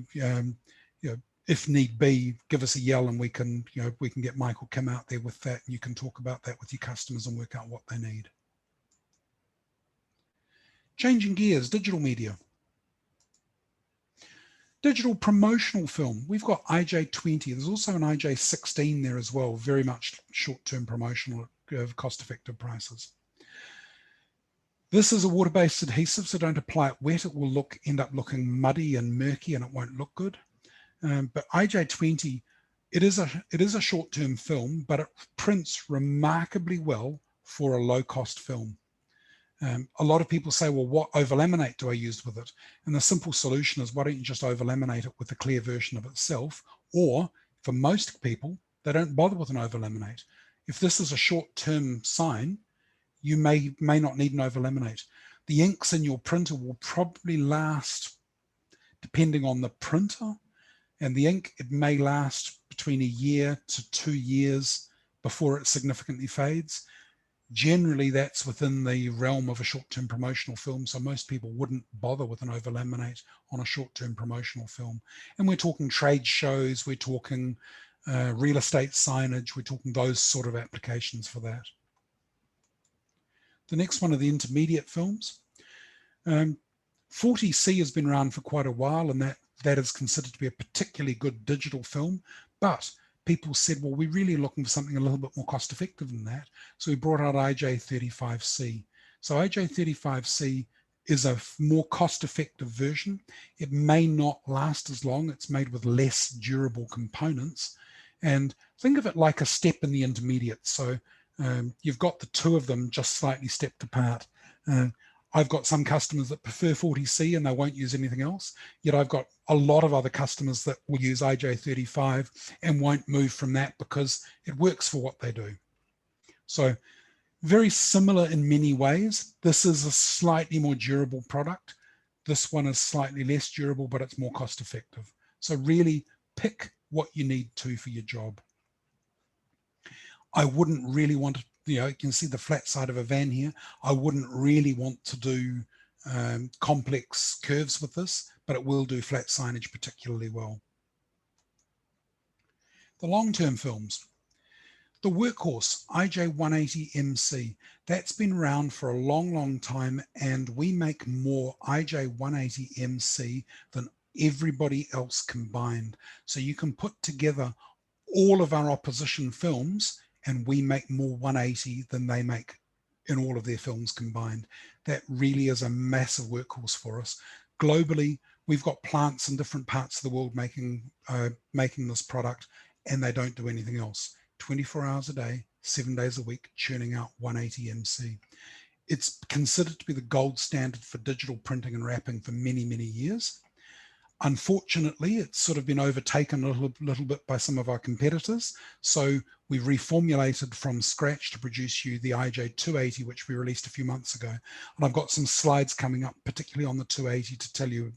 if need be, give us a yell and we can get Michael Kim out there with that. And you can talk about that with your customers and work out what they need. Changing gears, digital media. Digital promotional film. We've got IJ20. There's also an IJ16 there as well. Very much short-term promotional at cost-effective prices. This is a water-based adhesive, so don't apply it wet. It will end up looking muddy and murky and it won't look good. But IJ20, it is a short-term film, but it prints remarkably well for a low-cost film. A lot of people say, well, what overlaminate do I use with it? And the simple solution is, why don't you just overlaminate it with a clear version of itself? Or for most people, they don't bother with an overlaminate. If this is a short-term sign, you may not need an overlaminate. The inks in your printer will probably last, depending on the printer and the ink, it may last between a year to 2 years before it significantly fades. Generally, that's within the realm of a short-term promotional film, so most people wouldn't bother with an overlaminate on a short-term promotional film. And we're talking trade shows, we're talking real estate signage, we're talking those sort of applications for that. The next one are the intermediate films. 40C has been around for quite a while, and that is considered to be a particularly good digital film, but people said, well, we're really looking for something a little bit more cost effective than that. So we brought out IJ35C. So IJ35C is a more cost effective version. It may not last as long. It's made with less durable components. And think of it like a step in the intermediate. So you've got the two of them just slightly stepped apart. I've got some customers that prefer 40C and they won't use anything else. Yet I've got a lot of other customers that will use IJ35 and won't move from that because it works for what they do. So very similar in many ways. This is a slightly more durable product. This one is slightly less durable, but it's more cost effective. So really pick what you need to for your job. I wouldn't really want to, you can see the flat side of a van here. I wouldn't really want to do complex curves with this, but it will do flat signage particularly well. The long-term films. The workhorse, IJ180MC, that's been around for a long, long time, and we make more IJ180MC than everybody else combined. So you can put together all of our opposition films and we make more 180 than they make in all of their films combined. That really is a massive workhorse for us. Globally, we've got plants in different parts of the world making this product, and they don't do anything else. 24 hours a day, 7 days a week, churning out 180 MC. It's considered to be the gold standard for digital printing and wrapping for many, many years. Unfortunately, it's sort of been overtaken a little bit by some of our competitors. So we reformulated from scratch to produce you the IJ280, which we released a few months ago. And I've got some slides coming up, particularly on the 280, to tell you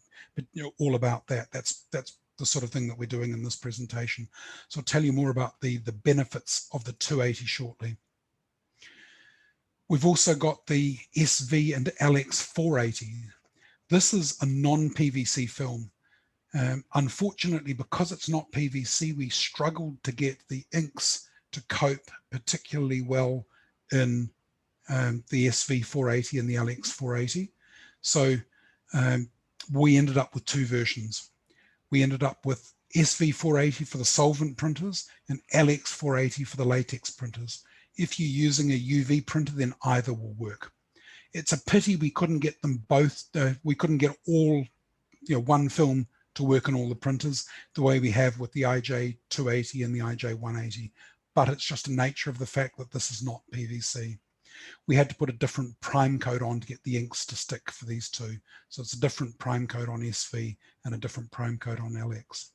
all about that. That's the sort of thing that we're doing in this presentation. So I'll tell you more about the benefits of the 280 shortly. We've also got the SV and LX 480. This is a non-PVC film. Unfortunately, because it's not PVC, we struggled to get the inks to cope particularly well in the SV480 and the LX480. So we ended up with two versions. We ended up with SV480 for the solvent printers and LX480 for the latex printers. If you're using a UV printer, then either will work. It's a pity we couldn't get them both. We couldn't get all, one film to work on all the printers the way we have with the IJ280 and the IJ180, but it's just the nature of the fact that this is not PVC. We had to put a different prime coat on to get the inks to stick for these two. So it's a different prime coat on SV and a different prime coat on LX.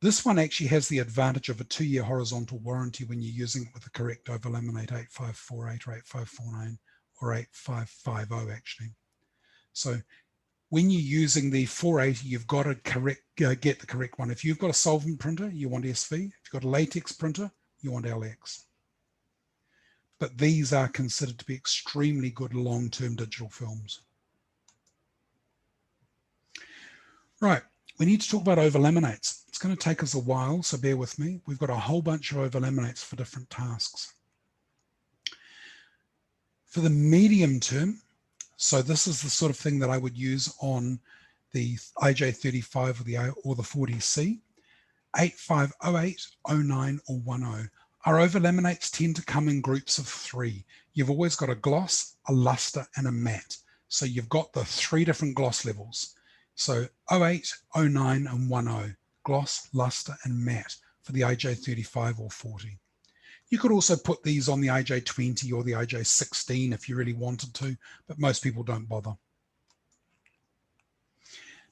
This one actually has the advantage of a 2-year horizontal warranty when you're using it with the correct overlaminate 8548 or 8549 or 8550 actually. So when you're using the 480, you've got to get the correct one. If you've got a solvent printer, you want SV. If you've got a latex printer, you want LX. But these are considered to be extremely good long-term digital films. Right, we need to talk about overlaminates. It's going to take us a while, so bear with me. We've got a whole bunch of overlaminates for different tasks. For the medium term, so this is the sort of thing that I would use on the IJ35 or the 40C, 8508, 09, or 10. Our overlaminates tend to come in groups of 3. You've always got a gloss, a luster, and a matte. So you've got the 3 different gloss levels. So 08, 09, and 10, gloss, luster, and matte for the IJ35 or 40. You could also put these on the IJ20 or the IJ16 if you really wanted to, but most people don't bother.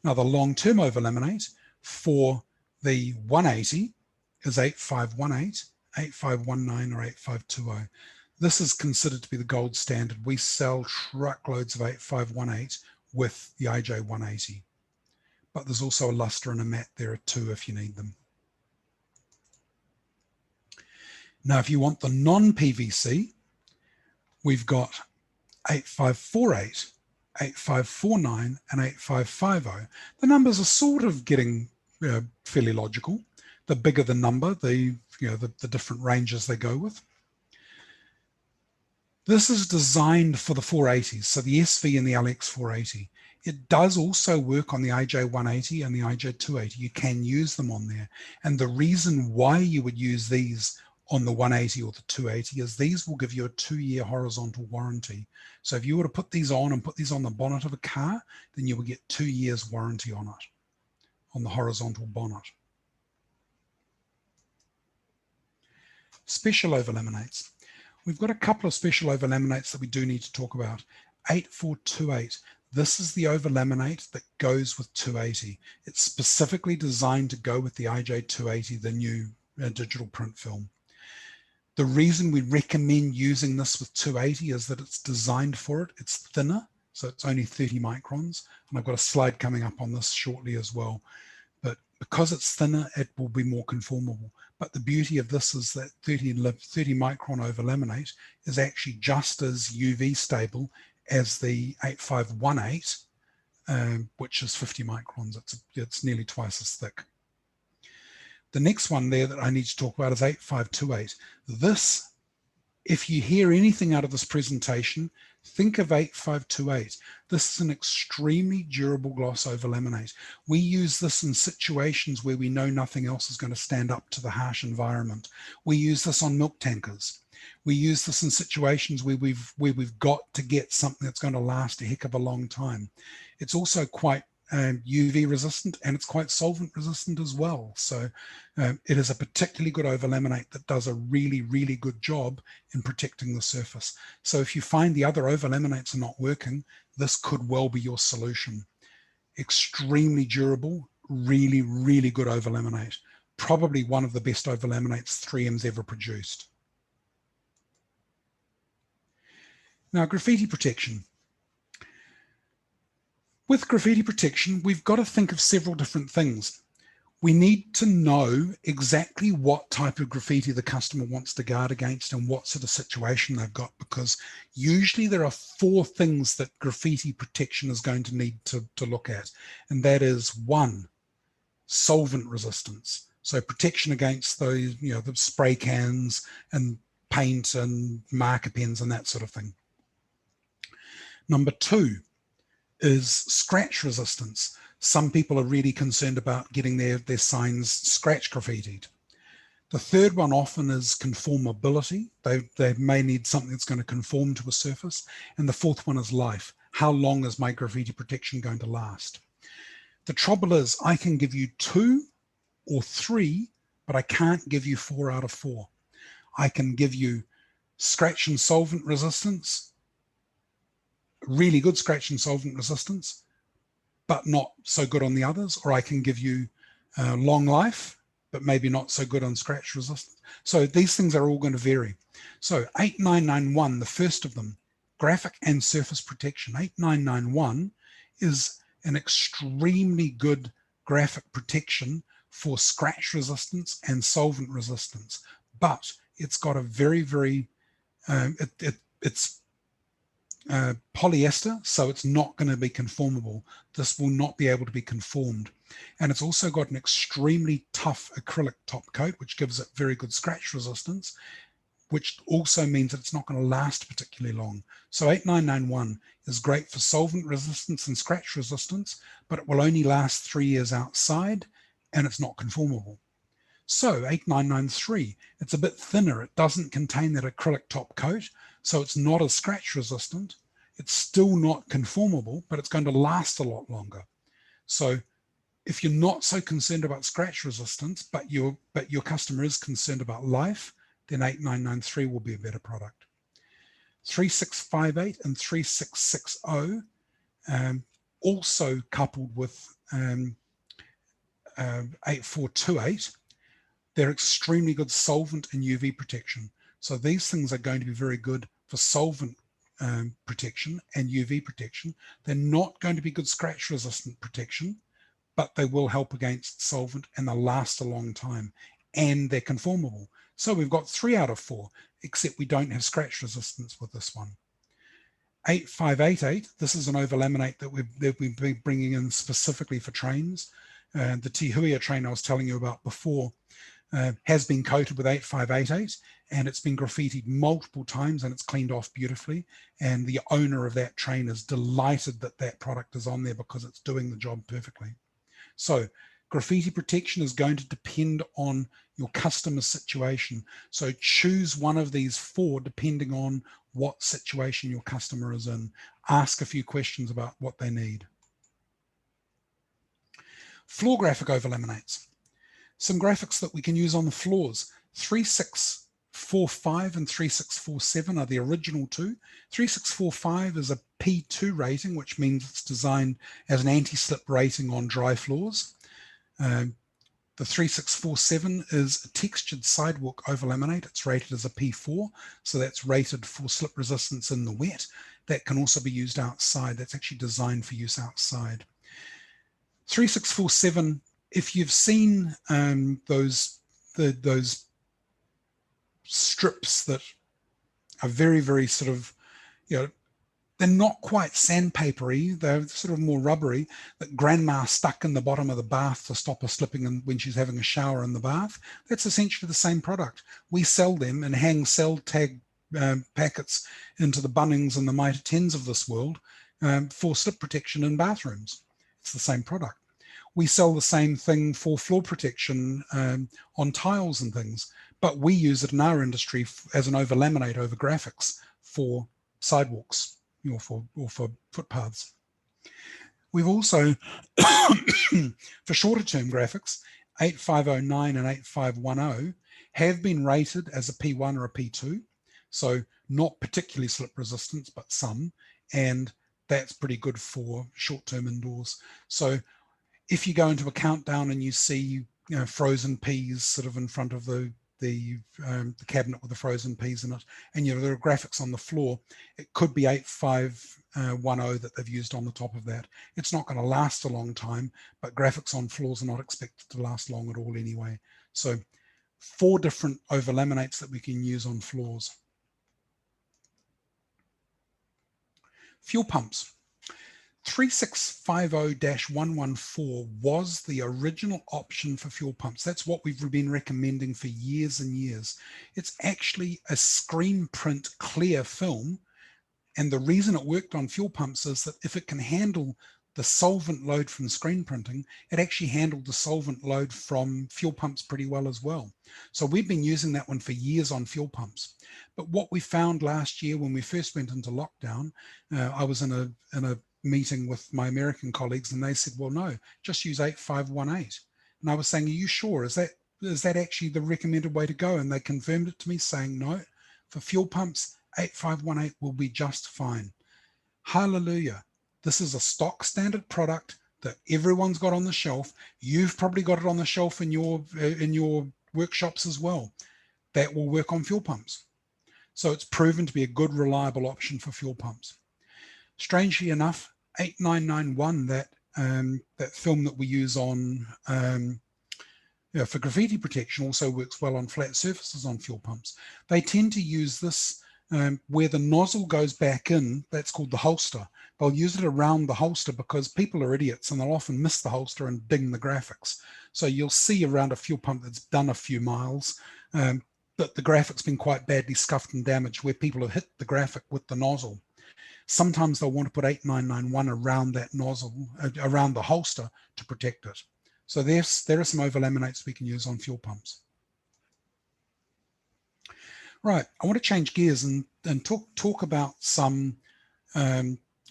Now the long-term over-laminate for the 180 is 8518, 8519 or 8520. This is considered to be the gold standard. We sell truckloads of 8518 with the IJ180, but there's also a luster and a matte there too if you need them. Now, if you want the non-PVC, we've got 8548, 8549 and 8550. The numbers are sort of getting fairly logical. The bigger the number, the different ranges they go with. This is designed for the 480s, so the SV and the LX480. It does also work on the IJ180 and the IJ280. You can use them on there. And the reason why you would use these on the 180 or the 280 is these will give you a 2-year horizontal warranty. So if you were to put these on and put these on the bonnet of a car, then you will get 2 years warranty on it, on the horizontal bonnet. Special overlaminates. We've got a couple of special overlaminates that we do need to talk about. 8428. This is the overlaminate that goes with 280. It's specifically designed to go with the IJ280, the new digital print film. The reason we recommend using this with 280 is that it's designed for it. It's thinner, so it's only 30 microns. And I've got a slide coming up on this shortly as well. But because it's thinner, it will be more conformable. But the beauty of this is that 30 micron overlaminate is actually just as UV stable as the 8518, which is 50 microns. It's nearly twice as thick. The next one there that I need to talk about is 8528. This, if you hear anything out of this presentation, think of 8528. This is an extremely durable gloss overlaminate. We use this in situations where we know nothing else is going to stand up to the harsh environment. We use this on milk tankers. We use this in situations where we've got to get something that's going to last a heck of a long time. It's also quite UV resistant, and it's quite solvent resistant as well. So it is a particularly good overlaminate that does a really, really good job in protecting the surface. So if you find the other overlaminates are not working, this could well be your solution. Extremely durable, really, really good overlaminate. Probably one of the best overlaminates 3M's ever produced. Now, graffiti protection. With graffiti protection, we've got to think of several different things. We need to know exactly what type of graffiti the customer wants to guard against and what sort of situation they've got, because usually there are 4 things that graffiti protection is going to need to look at. And that is 1, solvent resistance. So protection against those, the spray cans and paint and marker pens and that sort of thing. Number 2 is scratch resistance. Some people are really concerned about getting their signs scratch graffitied. The third one often is conformability. They may need something that's going to conform to a surface. And the fourth one is life. How long is my graffiti protection going to last? The trouble is I can give you 2 or 3, but I can't give you 4 out of 4. I can give you scratch and solvent resistance, really good scratch and solvent resistance, but not so good on the others, or I can give you long life, but maybe not so good on scratch resistance. So these things are all going to vary. So 8991, the first of them, graphic and surface protection. 8991 is an extremely good graphic protection for scratch resistance and solvent resistance, but it's got a very, very, it's polyester, so it's not going to be conformable. This will not be able to be conformed. And it's also got an extremely tough acrylic top coat, which gives it very good scratch resistance, which also means that it's not going to last particularly long. So 8991 is great for solvent resistance and scratch resistance, but it will only last 3 years outside, and it's not conformable. So 8993, it's a bit thinner. It doesn't contain that acrylic top coat, so it's not as scratch resistant. It's still not conformable, but it's going to last a lot longer. So if you're not so concerned about scratch resistance, but your customer is concerned about life, then 8993 will be a better product. 3658 and 3660, also coupled with 8428, they're extremely good solvent and UV protection. So these things are going to be very good for solvent protection and UV protection. They're not going to be good scratch resistant protection, but they will help against solvent and they'll last a long time, and they're conformable. So we've got 3 out of 4, except we don't have scratch resistance with this one. 8588, this is an overlaminate that we've been bringing in specifically for trains. The Tihuia train I was telling you about before has been coated with 8588, and it's been graffitied multiple times and it's cleaned off beautifully. And the owner of that train is delighted that that product is on there because it's doing the job perfectly. So graffiti protection is going to depend on your customer's situation. So choose one of these 4 depending on what situation your customer is in. Ask a few questions about what they need. Floor graphic overlaminates. Some graphics that we can use on the floors. 3645 and 3647 are the original 2. 3645 is a P2 rating, which means it's designed as an anti-slip rating on dry floors. The 3647 is a textured sidewalk overlaminate. It's rated as a P4, so that's rated for slip resistance in the wet. That can also be used outside. That's actually designed for use outside. 3647, if you've seen those strips that are very, very sort of, they're not quite sandpapery, they're sort of more rubbery, that grandma stuck in the bottom of the bath to stop her slipping when she's having a shower in the bath. That's essentially the same product. We sell them and hang cell tag packets into the Bunnings and the Mitre 10s of this world for slip protection in bathrooms. It's the same product. We sell the same thing for floor protection on tiles and things, but we use it in our industry as an overlaminate over graphics for sidewalks or for footpaths. We've also, for shorter term graphics, 8509 and 8510 have been rated as a P1 or a P2, so not particularly slip resistant, but some, and that's pretty good for short-term indoors. So if you go into a countdown and you see frozen peas sort of in front of the cabinet with the frozen peas in it, and there are graphics on the floor, it could be 8510 that they've used on the top of that. It's not going to last a long time, but graphics on floors are not expected to last long at all anyway. So 4 different overlaminates that we can use on floors. Fuel pumps. 3650-114 was the original option for fuel pumps. That's what we've been recommending for years and years. It's actually a screen print clear film, and the reason it worked on fuel pumps is that if it can handle the solvent load from screen printing, it actually handled the solvent load from fuel pumps pretty well as well. So we've been using that one for years on fuel pumps. But what we found last year when we first went into lockdown, I was in a meeting with my American colleagues, and they said, well, no, just use 8518. And I was saying, are you sure? Is that actually the recommended way to go? And they confirmed it to me, saying, no, for fuel pumps, 8518 will be just fine. Hallelujah. This is a stock standard product that everyone's got on the shelf. You've probably got it on the shelf in your workshops as well. That will work on fuel pumps. So it's proven to be a good, reliable option for fuel pumps. Strangely enough, 8991, that film that we use on for graffiti protection, also works well on flat surfaces on fuel pumps. They tend to use this where the nozzle goes back in. That's called the holster. They'll use it around the holster because people are idiots and they'll often miss the holster and ding the graphics. So you'll see around a fuel pump that's done a few miles that the graphic's been quite badly scuffed and damaged, where people have hit the graphic with the nozzle. Sometimes they'll want to put 8991 around that nozzle, around the holster, to protect it. So there are some overlaminates we can use on fuel pumps. Right, I want to change gears and talk about some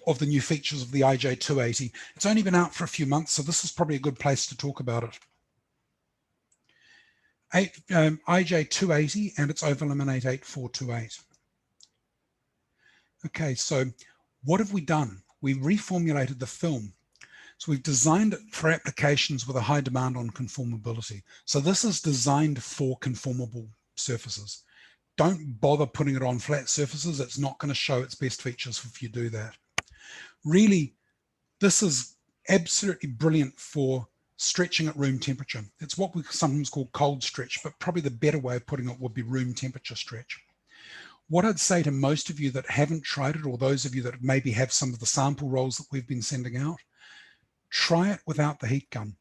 of the new features of the IJ280. It's only been out for a few months, so this is probably a good place to talk about it. IJ280, and it's over laminate 8428. Okay, so what have we done? We reformulated the film. So we've designed it for applications with a high demand on conformability. So this is designed for conformable surfaces. Don't bother putting it on flat surfaces. It's not going to show its best features if you do that. Really, this is absolutely brilliant for stretching at room temperature. It's what we sometimes call cold stretch, but probably the better way of putting it would be room temperature stretch. What I'd say to most of you that haven't tried it, or those of you that maybe have some of the sample rolls that we've been sending out, try it without the heat gun.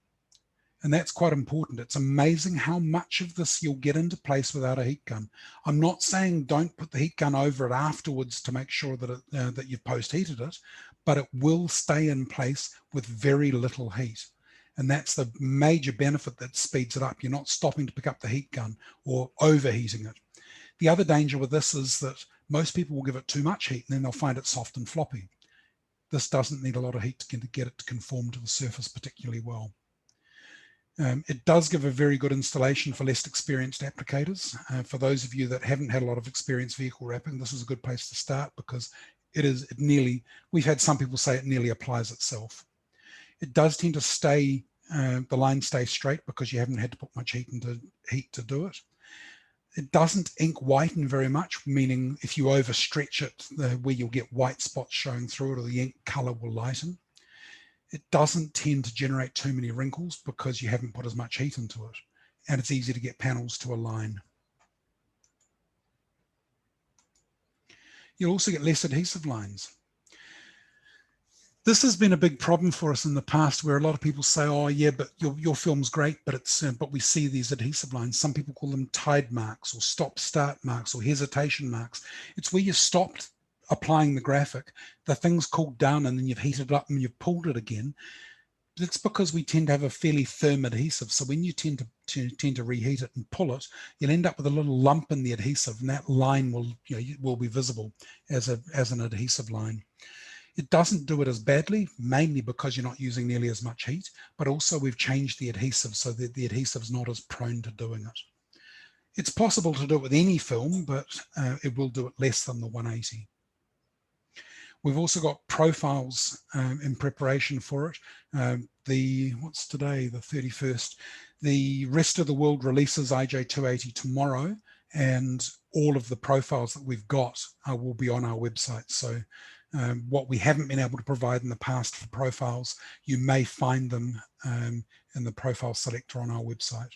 And that's quite important. It's amazing how much of this you'll get into place without a heat gun. I'm not saying don't put the heat gun over it afterwards to make sure that that you've post-heated it, but it will stay in place with very little heat. And that's the major benefit that speeds it up. You're not stopping to pick up the heat gun or overheating it. The other danger with this is that most people will give it too much heat and then they'll find it soft and floppy. This doesn't need a lot of heat to get it to conform to the surface particularly well. It does give a very good installation for less experienced applicators. For those of you that haven't had a lot of experience vehicle wrapping, this is a good place to start because we've had some people say it nearly applies itself. It does tend to stay, the lines stay straight because you haven't had to put much heat to do it. It doesn't ink whiten very much, meaning if you overstretch it, where you'll get white spots showing through it, or the ink color will lighten. It doesn't tend to generate too many wrinkles because you haven't put as much heat into it, and it's easy to get panels to align. You'll also get less adhesive lines. This has been a big problem for us in the past, where a lot of people say, oh yeah, but your film's great, but we see these adhesive lines. Some people call them tide marks or stop-start marks or hesitation marks. It's where you stopped applying the graphic, the thing's cooled down, and then you've heated it up and you've pulled it again. That's because we tend to have a fairly firm adhesive. So when you tend to reheat it and pull it, you'll end up with a little lump in the adhesive, and that line will be visible as an adhesive line. It doesn't do it as badly, mainly because you're not using nearly as much heat, but also we've changed the adhesive so that the adhesive is not as prone to doing it. It's possible to do it with any film, but it will do it less than the 180. We've also got profiles in preparation for it. What's today, the 31st? The rest of the world releases IJ280 tomorrow, and all of the profiles that we've got will be on our website. So what we haven't been able to provide in the past for profiles, you may find them in the profile selector on our website.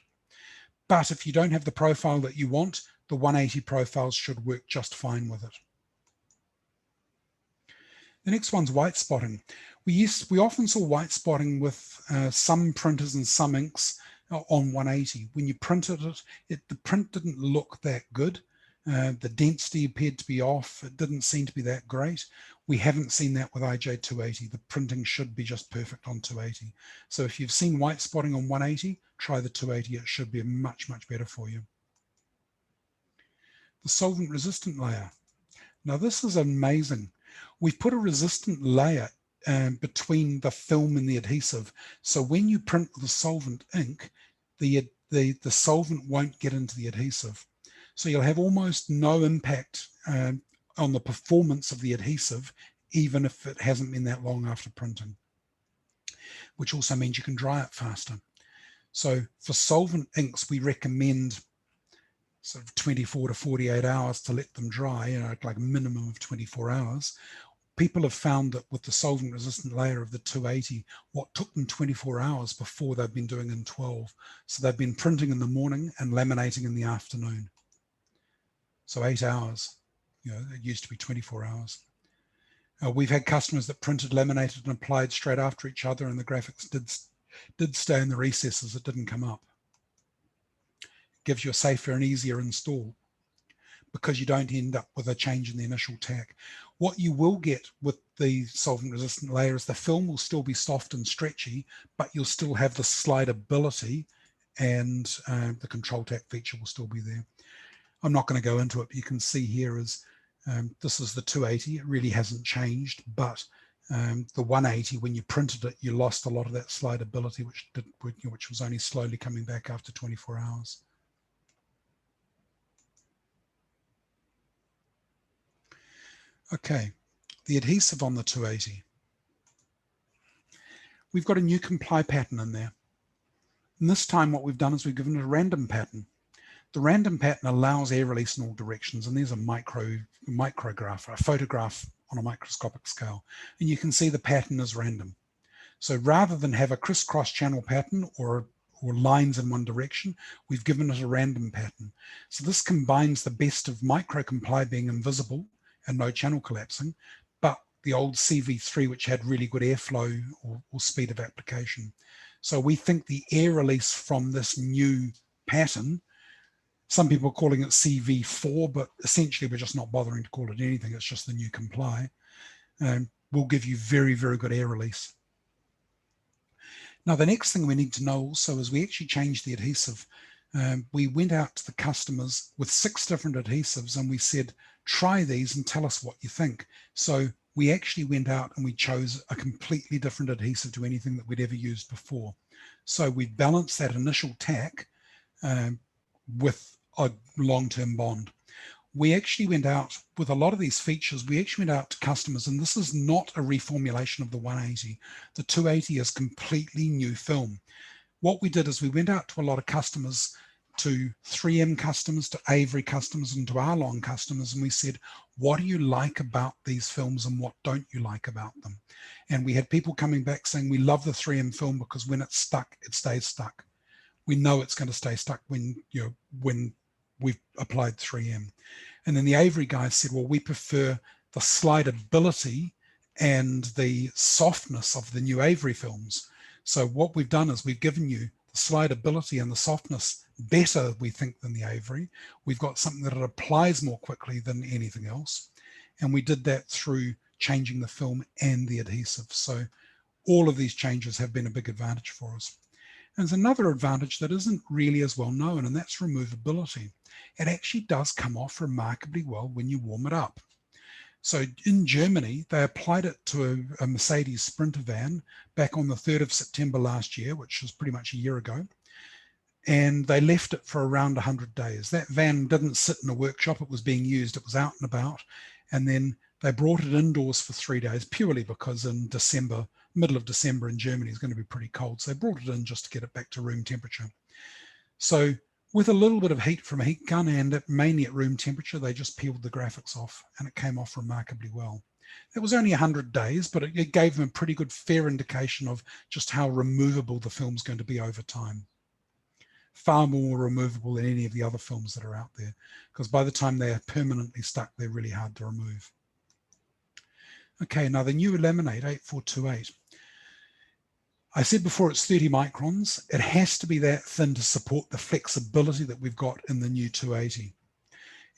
But if you don't have the profile that you want, the 180 profiles should work just fine with it. The next one's white spotting. We often saw white spotting with some printers and some inks on 180. When you printed it, the print didn't look that good. The density appeared to be off. It didn't seem to be that great. We haven't seen that with IJ280. The printing should be just perfect on 280. So if you've seen white spotting on 180, try the 280. It should be much, much better for you. The solvent resistant layer. Now this is amazing. We've put a resistant layer between the film and the adhesive. So when you print with the solvent ink, the solvent won't get into the adhesive. So you'll have almost no impact on the performance of the adhesive, even if it hasn't been that long after printing, which also means you can dry it faster. So for solvent inks, we recommend sort of 24 to 48 hours to let them dry, like a minimum of 24 hours. People have found that with the solvent resistant layer of the 280, what took them 24 hours before they've been doing in 12. So they've been printing in the morning and laminating in the afternoon. So 8 hours, it used to be 24 hours. We've had customers that printed, laminated and applied straight after each other, and the graphics did stay in the recesses. It didn't come up. It gives you a safer and easier install because you don't end up with a change in the initial tack. What you will get with the solvent resistant layer is the film will still be soft and stretchy, but you'll still have the slidability, and the control tack feature will still be there. I'm not going to go into it, but you can see here is this is the 280. It really hasn't changed, but the 180, when you printed it, you lost a lot of that slidability, which was only slowly coming back after 24 hours. Okay, the adhesive on the 280. We've got a new comply pattern in there. And this time what we've done is we've given it a random pattern. The random pattern allows air release in all directions, and there's a micrograph, a photograph on a microscopic scale. And you can see the pattern is random. So rather than have a crisscross channel pattern or lines in one direction, we've given it a random pattern. So this combines the best of micro comply being invisible and no channel collapsing, but the old CV3, which had really good airflow or speed of application. So we think the air release from this new pattern, some people are calling it CV4, but essentially we're just not bothering to call it anything. It's just the new comply. Will give you very, very good air release. Now, the next thing we need to know also is we actually changed the adhesive. We went out to the customers with 6 different adhesives and we said, try these and tell us what you think. So we actually went out and we chose a completely different adhesive to anything that we'd ever used before. So we balanced that initial tack with a long-term bond. We actually went out with a lot of these features. We actually went out to customers, and this is not a reformulation of the 180. The 280 is completely new film. What we did is we went out to a lot of customers, to 3M customers, to Avery customers, and to Arlong customers, and we said, what do you like about these films and what don't you like about them? And we had people coming back saying, we love the 3M film because when it's stuck, it stays stuck. We know it's going to stay stuck when we've applied 3M. And then the Avery guys said, well, we prefer the slidability and the softness of the new Avery films. So what we've done is we've given you the slidability and the softness better, we think, than the Avery. We've got something that it applies more quickly than anything else. And we did that through changing the film and the adhesive. So all of these changes have been a big advantage for us. And there's another advantage that isn't really as well known, and that's removability. It actually does come off remarkably well when you warm it up. So in Germany, they applied it to a Mercedes Sprinter van back on the 3rd of September last year, which was pretty much a year ago. And they left it for around 100 days. That van didn't sit in a workshop, it was being used, it was out and about. And then they brought it indoors for 3 days, purely because in December, middle of December in Germany is going to be pretty cold. So they brought it in just to get it back to room temperature. So with a little bit of heat from a heat gun and mainly at room temperature, they just peeled the graphics off and it came off remarkably well. It was only 100 days, but it gave them a pretty good fair indication of just how removable the film's going to be over time. Far more removable than any of the other films that are out there, because by the time they are permanently stuck, they're really hard to remove. Okay, now the new laminate 8428. I said before it's 30 microns. It has to be that thin to support the flexibility that we've got in the new 280.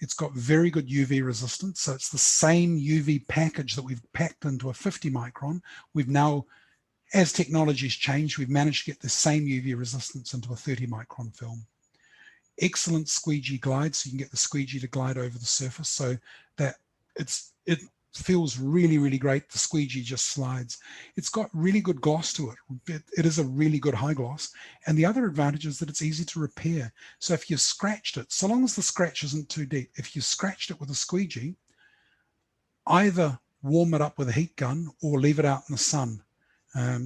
It's got very good UV resistance. So it's the same UV package that we've packed into a 50 micron. We've now, as technology's changed, we've managed to get the same UV resistance into a 30 micron film. Excellent squeegee glide, so you can get the squeegee to glide over the surface so that it feels really, really great. The squeegee just slides. It's got really good gloss to it. It is a really good high gloss. And the other advantage is that it's easy to repair. So if you've scratched it, so long as the scratch isn't too deep, if you scratched it with a squeegee, either warm it up with a heat gun or leave it out in the sun.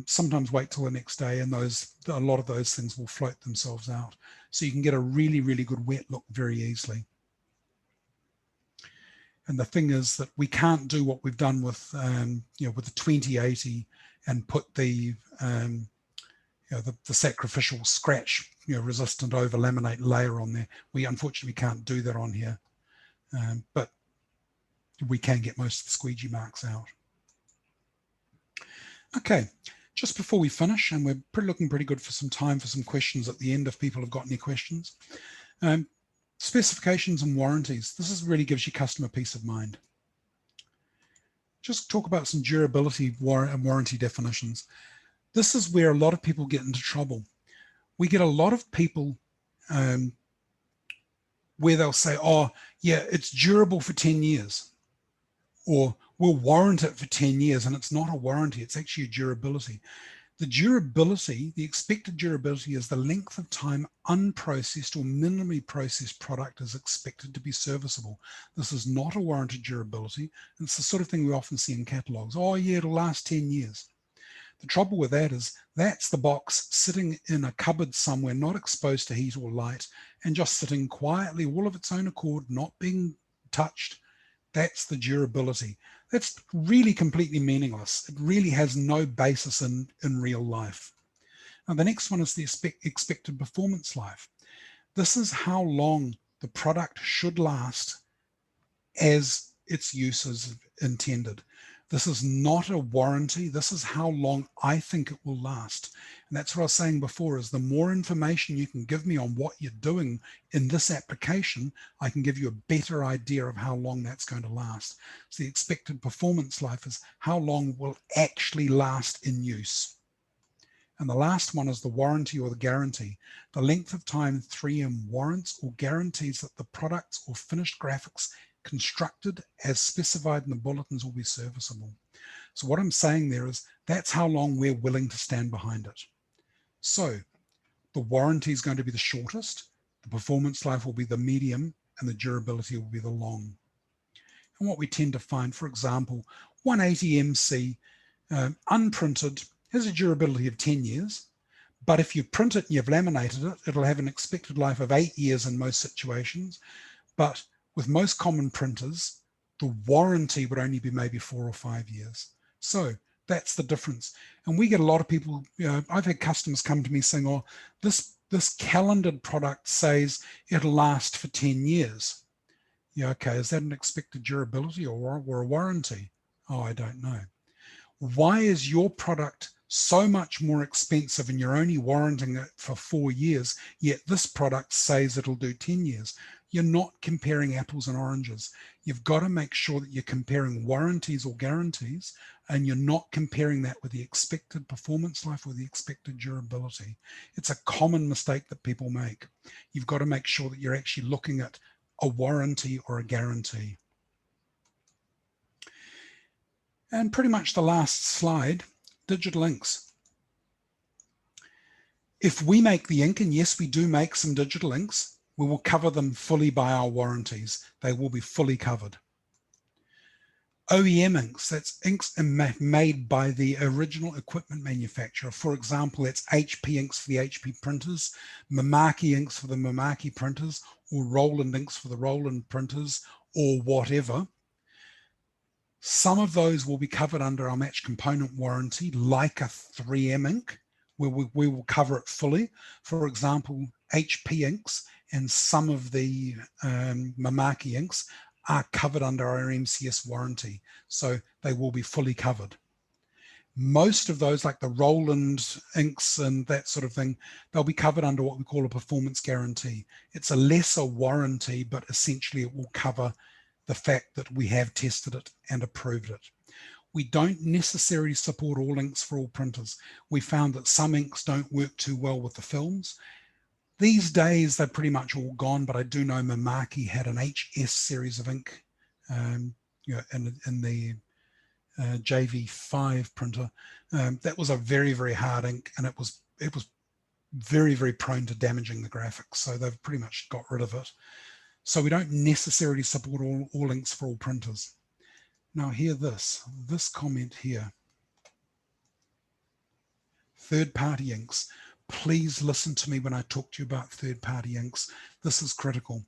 Sometimes wait till the next day and a lot of those things will float themselves out. So you can get a really, really good wet look very easily. And the thing is that we can't do what we've done with, with the 2080 and put the sacrificial scratch, resistant over laminate layer on there. We unfortunately can't do that on here, but we can get most of the squeegee marks out. Okay, just before we finish, and we're looking pretty good for some time for some questions at the end if people have got any questions. Specifications and warranties. This really gives you customer peace of mind. Just talk about some durability and warranty definitions. This is where a lot of people get into trouble. We get a lot of people where they'll say, oh, yeah, it's durable for 10 years. Or we'll warrant it for 10 years, and it's not a warranty, it's actually a durability. The durability, the expected durability, is the length of time unprocessed or minimally processed product is expected to be serviceable. This is not a warranted durability. It's the sort of thing we often see in catalogs. Oh yeah, it'll last 10 years. The trouble with that is that's the box sitting in a cupboard somewhere, not exposed to heat or light, and just sitting quietly all of its own accord, not being touched. That's the durability. That's really completely meaningless. It really has no basis in real life. Now, the next one is the expected performance life. This is how long the product should last as its use is intended. This is not a warranty. This is how long I think it will last. And that's what I was saying before, is the more information you can give me on what you're doing in this application, I can give you a better idea of how long that's going to last. So the expected performance life is how long will actually last in use. And the last one is the warranty or the guarantee. The length of time 3M warrants or guarantees that the products or finished graphics constructed as specified in the bulletins will be serviceable. So what I'm saying there is that's how long we're willing to stand behind it. So the warranty is going to be the shortest, the performance life will be the medium, and the durability will be the long. And what we tend to find, for example, 180MC unprinted has a durability of 10 years, but if you print it and you've laminated it, it'll have an expected life of 8 years in most situations. But with most common printers, the warranty would only be maybe 4 or 5 years. So that's the difference. And we get a lot of people, I've had customers come to me saying, oh, this calendared product says it'll last for 10 years. Yeah, okay, is that an expected durability or a warranty? Oh, I don't know. Why is your product so much more expensive and you're only warranting it for 4 years, yet this product says it'll do 10 years? You're not comparing apples and oranges. You've got to make sure that you're comparing warranties or guarantees, and you're not comparing that with the expected performance life or the expected durability. It's a common mistake that people make. You've got to make sure that you're actually looking at a warranty or a guarantee. And pretty much the last slide, digital inks. If we make the ink, and yes, we do make some digital inks, we will cover them fully by our warranties. They will be fully covered. OEM inks, that's inks made by the original equipment manufacturer. For example, that's HP inks for the HP printers, Mimaki inks for the Mimaki printers, or Roland inks for the Roland printers, or whatever. Some of those will be covered under our match component warranty, like a 3M ink, where we will cover it fully. For example, HP inks and some of the Mimaki inks are covered under our MCS warranty, so they will be fully covered. Most of those, like the Roland inks and that sort of thing, they'll be covered under what we call a performance guarantee. It's a lesser warranty, but essentially it will cover the fact that we have tested it and approved it. We don't necessarily support all inks for all printers. We found that some inks don't work too well with the films. These days, they're pretty much all gone, but I do know Mimaki had an HS series of ink in the JV5 printer. That was a very, very hard ink, and it was very, very prone to damaging the graphics. So they've pretty much got rid of it. So we don't necessarily support all inks for all printers. Now hear this comment here. Third-party inks. Please listen to me when I talk to you about third-party inks. This is critical.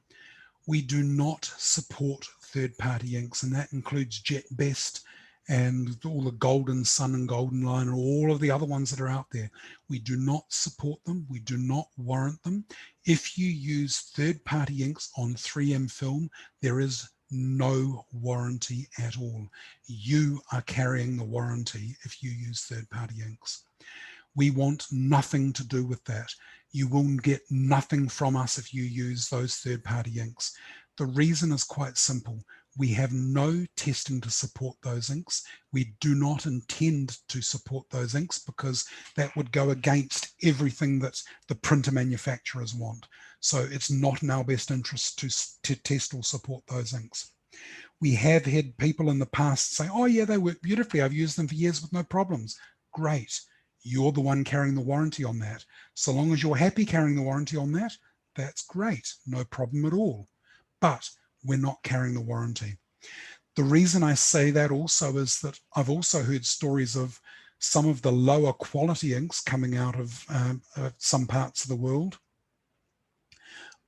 We do not support third-party inks, and that includes JetBest and all the Golden Sun and Golden Line and all of the other ones that are out there. We do not support them. We do not warrant them. If you use third-party inks on 3M film, there is no warranty at all. You are carrying the warranty if you use third-party inks. We want nothing to do with that. You will get nothing from us if you use those third-party inks. The reason is quite simple. We have no testing to support those inks. We do not intend to support those inks because that would go against everything that the printer manufacturers want. So it's not in our best interest to test or support those inks. We have had people in the past say, oh yeah, they work beautifully. I've used them for years with no problems. Great. you're the one carrying the warranty on that. So long as you're happy carrying the warranty on that, that's great, no problem at all. But we're not carrying the warranty. The reason I say that also is that I've also heard stories of some of the lower quality inks coming out of some parts of the world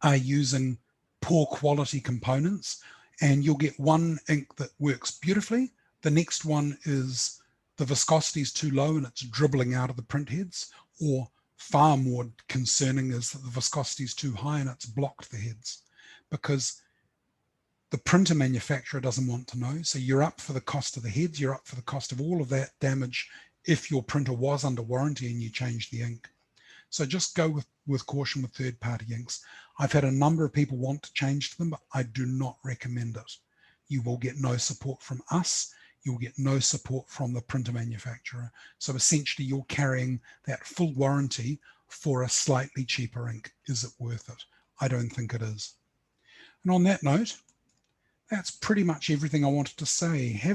are using poor quality components, and you'll get one ink that works beautifully. The next one is the viscosity is too low and it's dribbling out of the print heads, or far more concerning is that the viscosity is too high and it's blocked the heads, because the printer manufacturer doesn't want to know. So you're up for the cost of the heads, you're up for the cost of all of that damage if your printer was under warranty and you change the ink. So just go with caution with third-party inks. I've had a number of people want to change to them, but I do not recommend it. You will get no support from us. You'll get no support from the printer manufacturer. So essentially you're carrying that full warranty for a slightly cheaper ink. Is it worth it? I don't think it is. And on that note, that's pretty much everything I wanted to say.